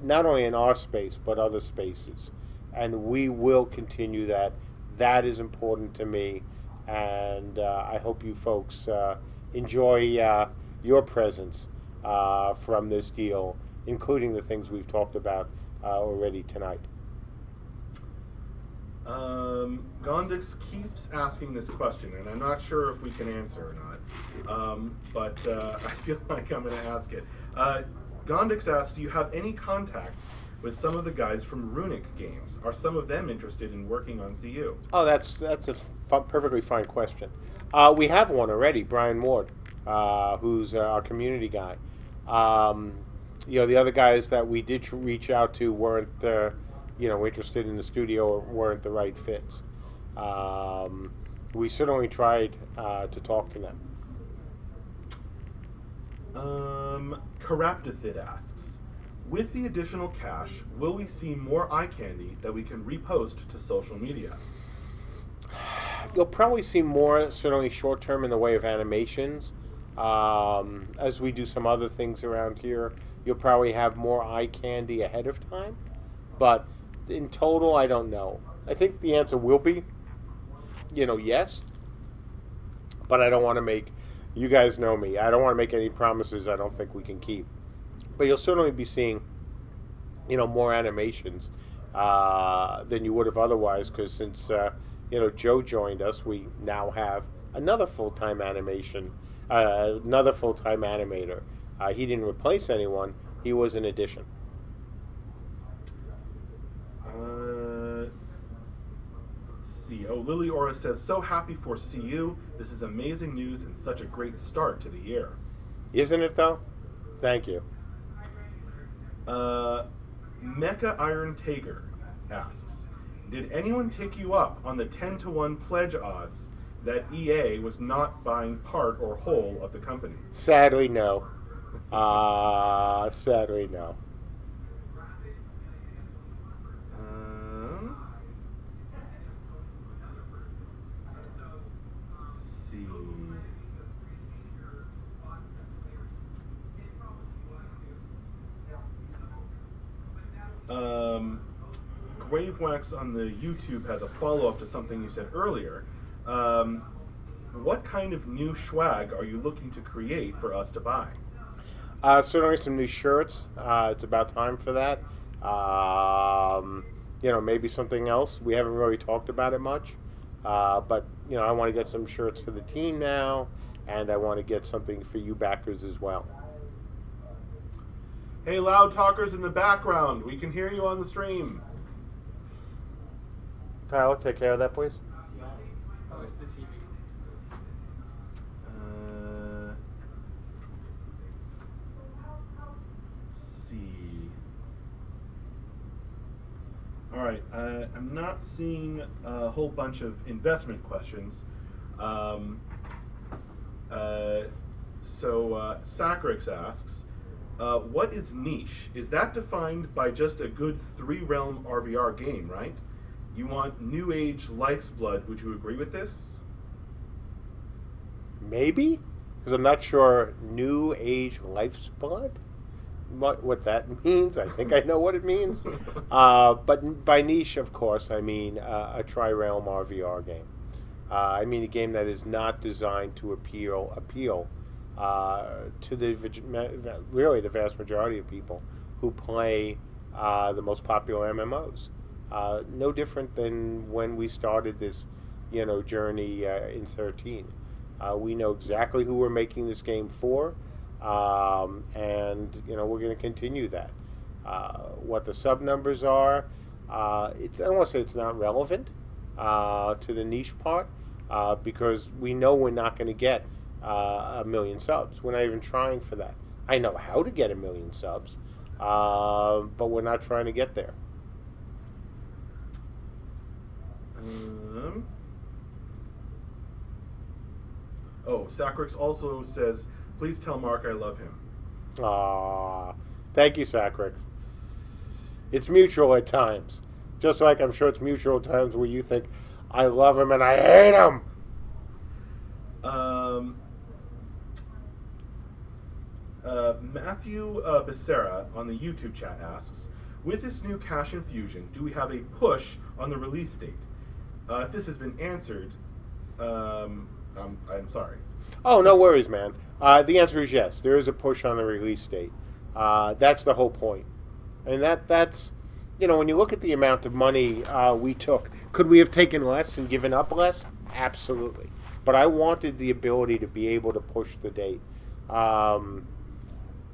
not only in our space but other spaces, and we will continue that. That is important to me, and I hope you folks enjoy your presence from this deal, including the things we've talked about already tonight. Gondix keeps asking this question, and I'm not sure if we can answer or not, but I feel like I'm going to ask it. Gondix asks, do you have any contacts with some of the guys from Runic Games? Are some of them interested in working on CU? Oh, that's a perfectly fine question. We have one already, Brian Ward, who's our community guy. The other guys that we did reach out to weren't, interested in the studio or weren't the right fits. We certainly tried to talk to them. Karaptithid asks, with the additional cash, will we see more eye candy that we can repost to social media? You'll probably see more, certainly short term, in the way of animations. As we do some other things around here, you'll probably have more eye candy ahead of time. But in total, I don't know. I think the answer will be, yes. But I don't want to make, you guys know me, I don't want to make any promises I don't think we can keep. But you'll certainly be seeing, more animations than you would have otherwise, because since, Joe joined us, we now have another full-time animator. He didn't replace anyone, he was an addition. Let's see. Oh, Lily Ora says, so happy for CU. This is amazing news and such a great start to the year. Isn't it, though? Thank you. Mecha Iron Tager asks, did anyone take you up on the 10-to-1 pledge odds that EA was not buying part or whole of the company? Sadly, no. Sadly, no. Let's see. Gravewax on the YouTube has a follow-up to something you said earlier. What kind of new schwag are you looking to create for us to buy? Certainly some new shirts. It's about time for that. Maybe something else. We haven't really talked about it much. But, I want to get some shirts for the team now, and I want to get something for you backers as well. Hey, loud talkers in the background, we can hear you on the stream. Tyler, take care of that, please. Oh, it's the TV. Let's see. All right, I'm not seeing a whole bunch of investment questions. Sacrix asks, what is niche? Is that defined by just a good 3-realm RVR game, right? You want New Age Life's Blood. Would you agree with this? Maybe? Because I'm not sure New Age Life's Blood? What that means. I think I know what it means. But by niche, of course, I mean a tri-realm RVR game. I mean a game that is not designed to appeal to the vast majority of people who play the most popular MMOs. No different than when we started this, journey in 13. We know exactly who we're making this game for, and we're going to continue that. What the sub numbers are, I don't want to say it's not relevant to the niche part, because we know we're not going to get 1 million subs. We're not even trying for that. I know how to get 1 million subs, but we're not trying to get there. Sacrix also says, please tell Mark I love him. Thank you, Sacrix. It's mutual at times. Just like I'm sure it's mutual at times where you think, I love him and I hate him. Matthew Becerra on the YouTube chat asks, with this new cache infusion, do we have a push on the release date? If this has been answered, I'm sorry. Oh, no worries, man. The answer is yes. There is a push on the release date. That's the whole point. And that's, when you look at the amount of money we took, could we have taken less and given up less? Absolutely. But I wanted the ability to be able to push the date.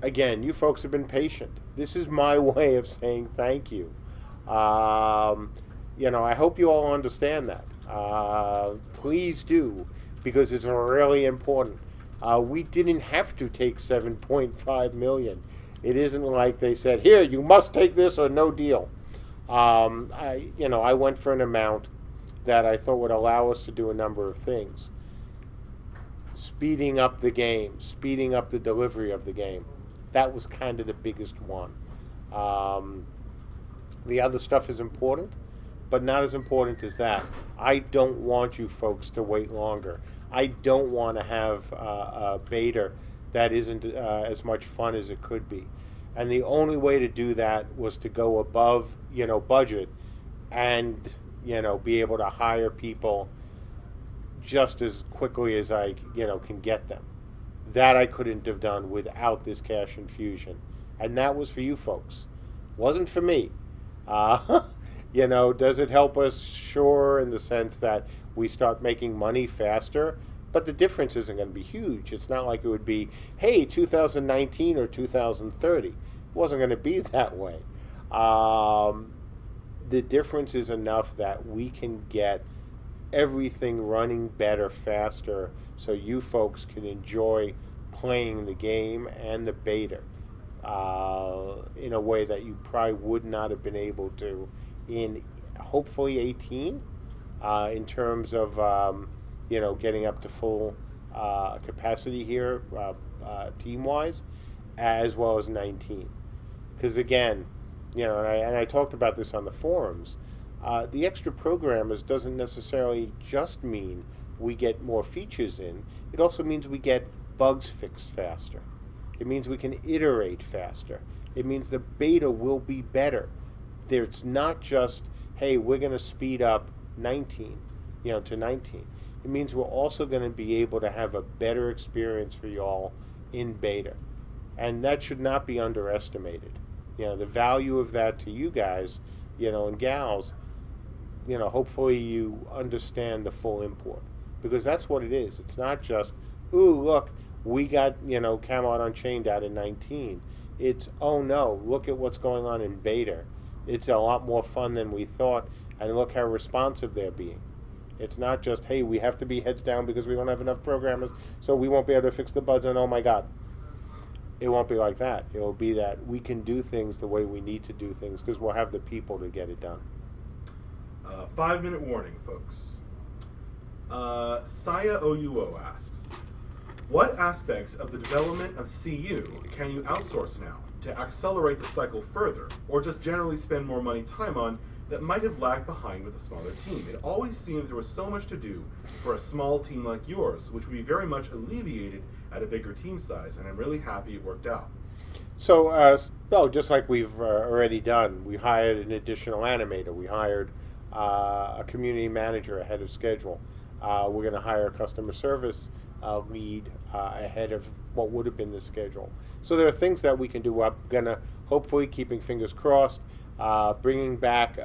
Again, you folks have been patient. This is my way of saying thank you. I hope you all understand that. Please do, because it's really important. We didn't have to take 7.5 million. It isn't like they said, here, you must take this or no deal. I went for an amount that I thought would allow us to do a number of things. Speeding up the game, speeding up the delivery of the game. That was kind of the biggest one. The other stuff is important, but not as important as that. I don't want you folks to wait longer. I don't want to have a beta that isn't as much fun as it could be. And the only way to do that was to go above, budget and, be able to hire people just as quickly as I, can get them. That I couldn't have done without this cash infusion. And that was for you folks. Wasn't for me. Does it help us? Sure, in the sense that we start making money faster, but the difference isn't going to be huge. It's not like it would be, hey, 2019 or 2030. It wasn't going to be that way. The difference is enough that we can get everything running better, faster, so you folks can enjoy playing the game and the beta in a way that you probably would not have been able to in hopefully 18 in terms of getting up to full capacity here team-wise, as well as 19. Because again, and I talked about this on the forums, the extra programmers doesn't necessarily just mean we get more features in. It also means we get bugs fixed faster. It means we can iterate faster. It means the beta will be better. It's not just, hey, we're going to speed up 19, to 19. It means we're also going to be able to have a better experience for y'all in beta. And that should not be underestimated. The value of that to you guys, and gals, hopefully you understand the full import. Because that's what it is. It's not just, ooh, look, we got, Camelot Unchained out in 19. It's, oh no, look at what's going on in beta. It's a lot more fun than we thought, and look how responsive they're being. It's not just, hey, we have to be heads down because we don't have enough programmers, so we won't be able to fix the bugs, and oh my God. It won't be like that. It will be that we can do things the way we need to do things because we'll have the people to get it done. 5-minute warning, folks. Saya Ouo asks, what aspects of the development of CU can you outsource now to accelerate the cycle further, or just generally spend more money time on that might have lagged behind with a smaller team? It always seemed there was so much to do for a small team like yours, which would be very much alleviated at a bigger team size, and I'm really happy it worked out. So, just like we've already done, we hired an additional animator. We hired a community manager ahead of schedule. We're going to hire a customer service lead ahead of what would have been the schedule. So there are things that we can do. I'm going to, hopefully, keeping fingers crossed, bringing back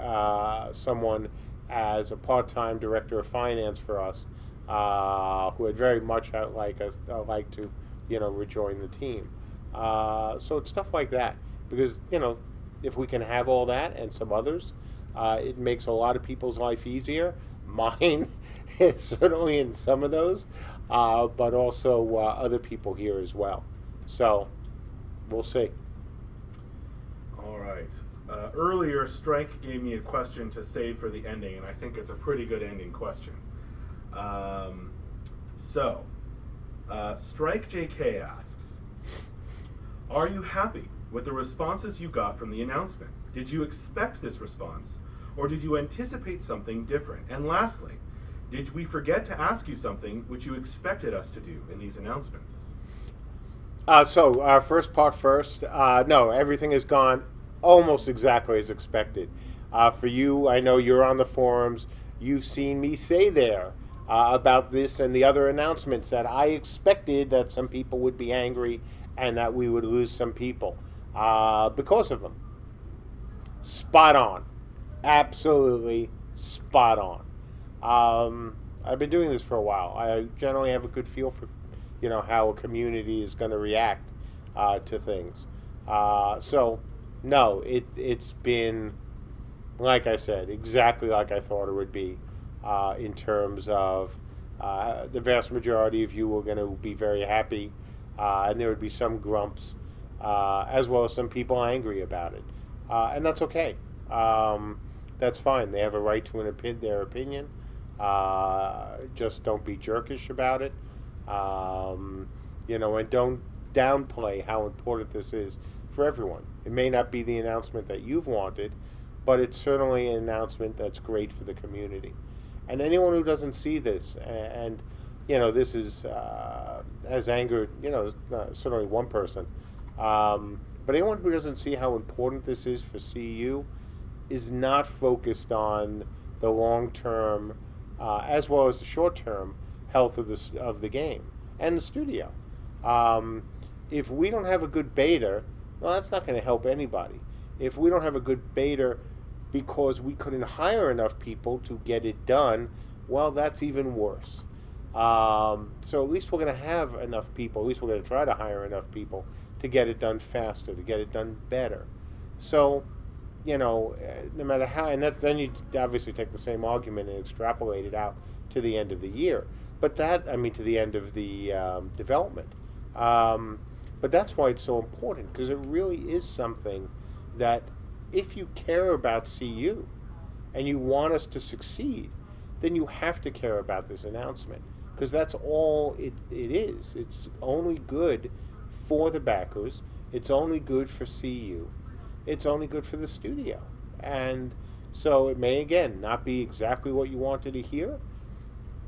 someone as a part-time director of finance for us, who would very much like to, rejoin the team. So it's stuff like that, because if we can have all that and some others, it makes a lot of people's life easier. Mine, certainly in some of those, but also other people here as well. So we'll see. All right. Earlier, Strike gave me a question to save for the ending, and I think it's a pretty good ending question. Strike JK asks, are you happy with the responses you got from the announcement? Did you expect this response, or did you anticipate something different? And lastly, did we forget to ask you something which you expected us to do in these announcements? First part first. No, everything has gone almost exactly as expected. For you, I know you're on the forums. You've seen me say there about this and the other announcements that I expected that some people would be angry and that we would lose some people because of them. Spot on. Absolutely spot on. I've been doing this for a while. I generally have a good feel for, how a community is going to react to things. No, it's been, like I said, exactly like I thought it would be in terms of the vast majority of you were going to be very happy, and there would be some grumps, as well as some people angry about it. And that's okay. That's fine. They have a right to their opinion. Just don't be jerkish about it. And don't downplay how important this is for everyone. It may not be the announcement that you've wanted, but it's certainly an announcement that's great for the community. And anyone who doesn't see this, and this is has angered, certainly one person, but anyone who doesn't see how important this is for CU is not focused on the long-term, as well as the short-term health of the game and the studio. If we don't have a good beta, well, that's not going to help anybody. If we don't have a good beta because we couldn't hire enough people to get it done, well, that's even worse. So at least we're going to have enough people. At least we're going to try to hire enough people to get it done faster, to get it done better. So, no matter how, and then you obviously take the same argument and extrapolate it out to the end of the year. But to the end of the development. But that's why it's so important, because it really is something that if you care about CU and you want us to succeed, then you have to care about this announcement, because that's all it is. It's only good for the backers. It's only good for CU. It's only good for the studio. And so it may, again, not be exactly what you wanted to hear,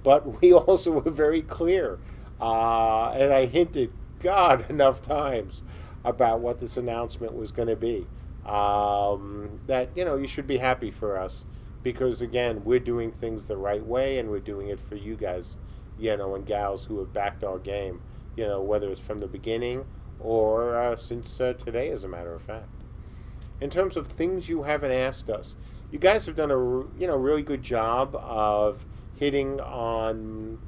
but we also were very clear. And I hinted, God, enough times about what this announcement was going to be. That, you should be happy for us, because, again, we're doing things the right way, and we're doing it for you guys, and gals who have backed our game, whether it's from the beginning or since today, as a matter of fact. In terms of things you haven't asked us, you guys have done a really good job of hitting on,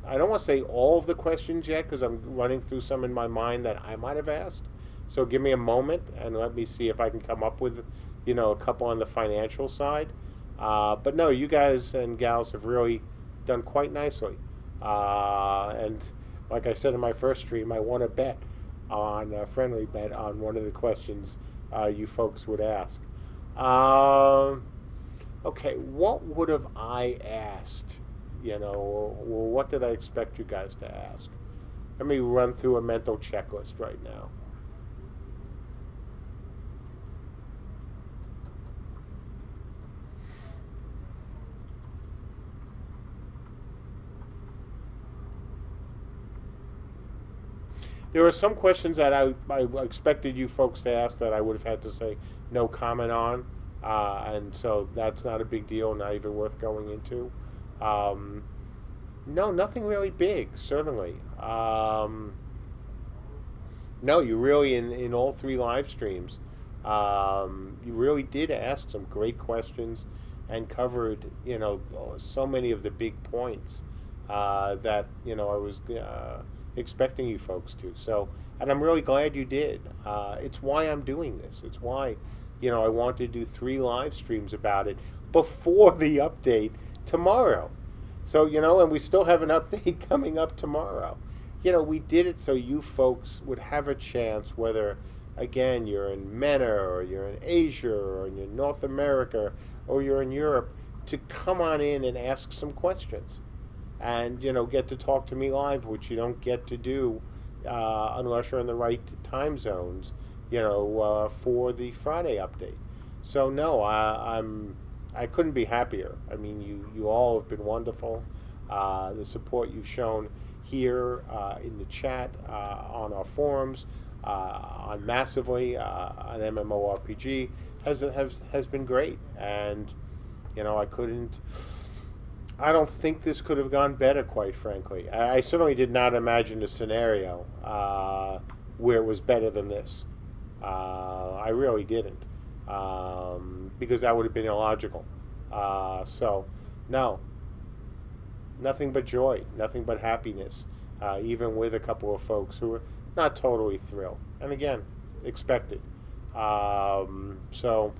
I don't want to say all of the questions yet, because I'm running through some in my mind that I might have asked. So give me a moment and let me see if I can come up with, a couple on the financial side. But no, you guys and gals have really done quite nicely. And like I said in my first stream, I won a bet on a friendly bet on one of the questions you folks would ask. Okay, what would have I asked? What did I expect you guys to ask? Let me run through a mental checklist right now. There are some questions that I expected you folks to ask that I would have had to say no comment on, and so that's not a big deal, not even worth going into. No, nothing really big, certainly. No, you really, in all 3 live streams, you really did ask some great questions and covered, so many of the big points that, I was expecting you folks to. So, and I'm really glad you did. It's why I'm doing this. It's why, I want to do 3 live streams about it before the update tomorrow. So, and we still have an update coming up tomorrow. We did it so you folks would have a chance, whether, again, you're in MENA or you're in Asia or you're in North America or you're in Europe, to come on in and ask some questions. And, get to talk to me live, which you don't get to do unless you're in the right time zones, for the Friday update. So, no, I couldn't be happier. I mean, you all have been wonderful. The support you've shown here in the chat, on our forums, on Massively, on MMORPG, has been great. And, I don't think this could have gone better, quite frankly. I certainly did not imagine a scenario where it was better than this. I really didn't, because that would have been illogical. So, no, nothing but joy, nothing but happiness, even with a couple of folks who were not totally thrilled. And again, expected. So,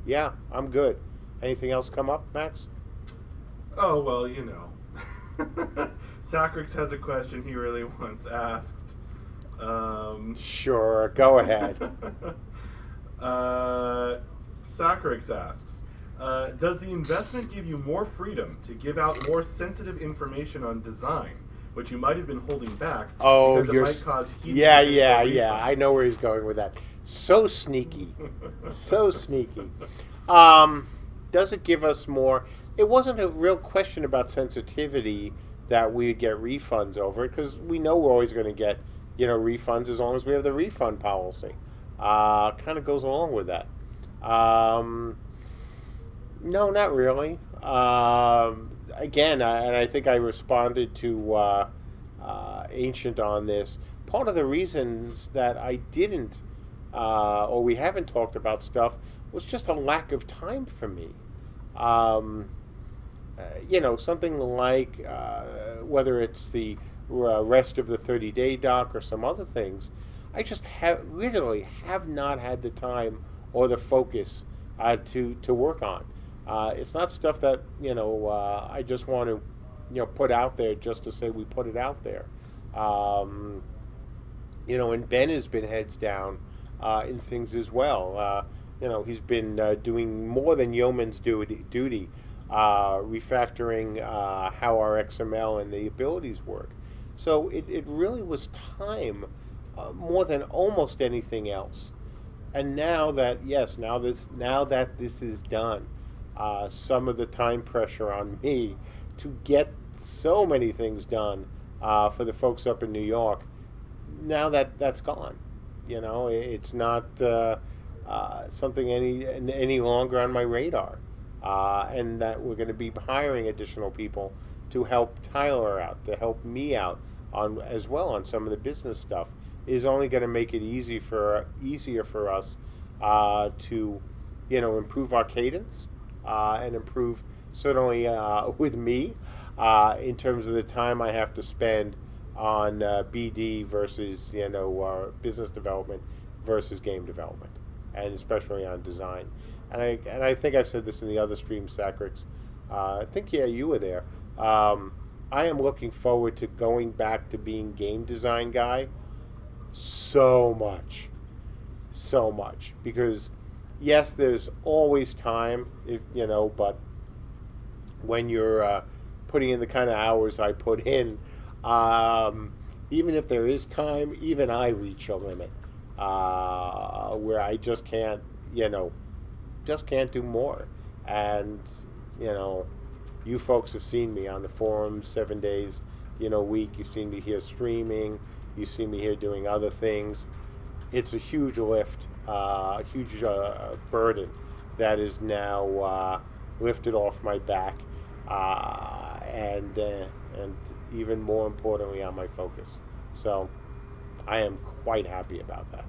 yeah, I'm good. Anything else come up, Max? Oh, well, Sacrix has a question he really wants asked. Sure, go ahead. Sacrix asks, does the investment give you more freedom to give out more sensitive information on design, which you might have been holding back because it might cause heat? Yeah. I know where he's going with that. So sneaky. So sneaky. Does it give us more? It wasn't a real question about sensitivity that we'd get refunds over it, because we know we're always going to get, refunds as long as we have the refund policy. Kind of goes along with that. No, not really. Again, and I think I responded to Ancient on this. Part of the reasons that I didn't, or we haven't talked about stuff, was just a lack of time for me. Something like whether it's the rest of the 30-day doc or some other things, I just literally have not had the time or the focus to work on. It's not stuff that I just want to put out there just to say we put it out there. And Ben has been heads down in things as well. He's been doing more than yeoman's duty, refactoring how our XML and the abilities work. So it really was time more than almost anything else. And now that this is done, some of the time pressure on me to get so many things done for the folks up in New York, now that's gone. It's not something any longer on my radar, and that we're going to be hiring additional people to help Tyler out, to help me out as well on some of the business stuff, is only going to make it easier for us to improve our cadence and improve certainly with me in terms of the time I have to spend on BD versus business development versus game development, and especially on design. And I think I've said this in the other stream, Sacrix. I think, yeah, you were there. I am looking forward to going back to being game design guy so much. So much. Because, yes, there's always time, if you know, but when you're putting in the kind of hours I put in, even if there is time, even I reach a limit where I just can't, just can't do more. And, you folks have seen me on the forums 7 days, a week. You've seen me here streaming. You've seen me here doing other things. It's a huge lift, a huge burden that is now lifted off my back, and even more importantly, on my focus. So I am quite happy about that.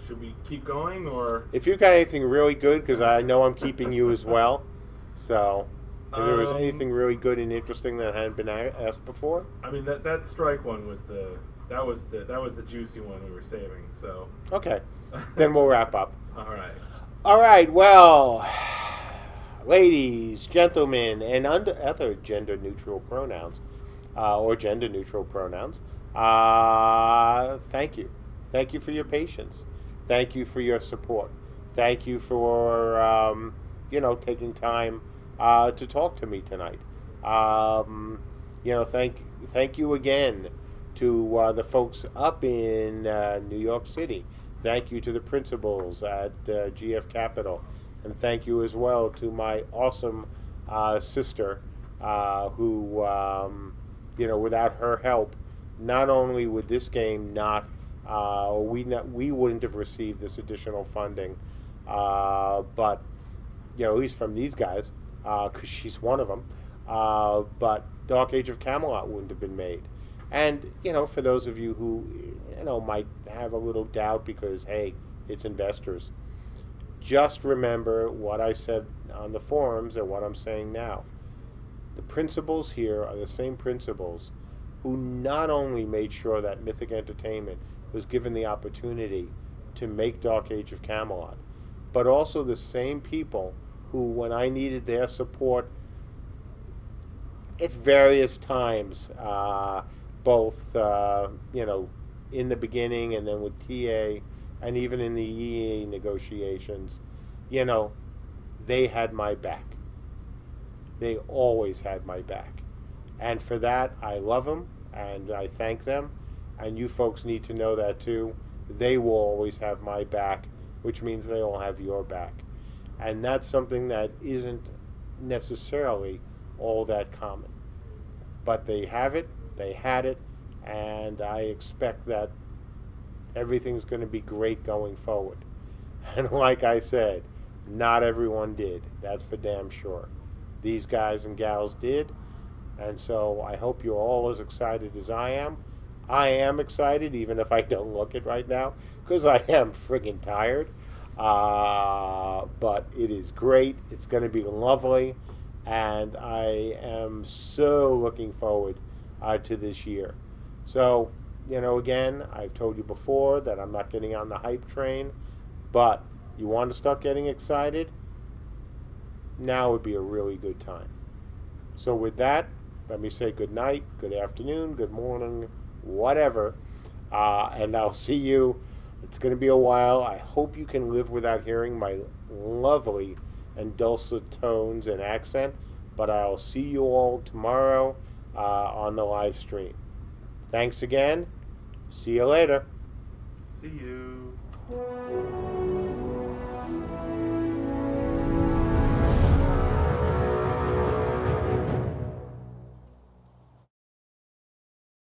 Should we keep going, or if you've got anything really good, because I know I'm keeping you as well. So, if there was anything really good and interesting that hadn't been asked before, I mean that strike one was that was the juicy one we were saving. So okay, then we'll wrap up. All right. Well, ladies, gentlemen, and other gender-neutral pronouns, or gender-neutral pronouns. Thank you. Thank you for your patience. Thank you for your support. Thank you for, taking time to talk to me tonight. Thank you again to the folks up in New York City. Thank you to the principals at GF Capital. And thank you as well to my awesome sister who, without her help, not only would this game not we wouldn't have received this additional funding, but at least from these guys, because she's one of them. But Dark Age of Camelot wouldn't have been made. And for those of you who might have a little doubt because hey, it's investors, just remember what I said on the forums and what I'm saying now. The principles here are the same principles who not only made sure that Mythic Entertainment was given the opportunity to make Dark Age of Camelot, but also the same people who, when I needed their support at various times, both in the beginning and then with TA and even in the EA negotiations, they had my back. They always had my back. And for that, I love them and I thank them. And you folks need to know that too. They will always have my back, which means they will have your back. And that's something that isn't necessarily all that common. But they have it, they had it, and I expect that everything's going to be great going forward. And like I said, not everyone did. That's for damn sure. These guys and gals did. And so I hope you're all as excited as I am. I am excited, even if I don't look it right now, because I am friggin' tired. But it is great. It's going to be lovely. And I am so looking forward to this year. So, again, I've told you before that I'm not getting on the hype train. But you want to start getting excited? Now would be a really good time. So with that, let me say good night, good afternoon, good morning, whatever, and I'll see you. It's going to be a while. I hope you can live without hearing my lovely and dulcet tones and accent, but I'll see you all tomorrow on the live stream. Thanks again. See you later. See you.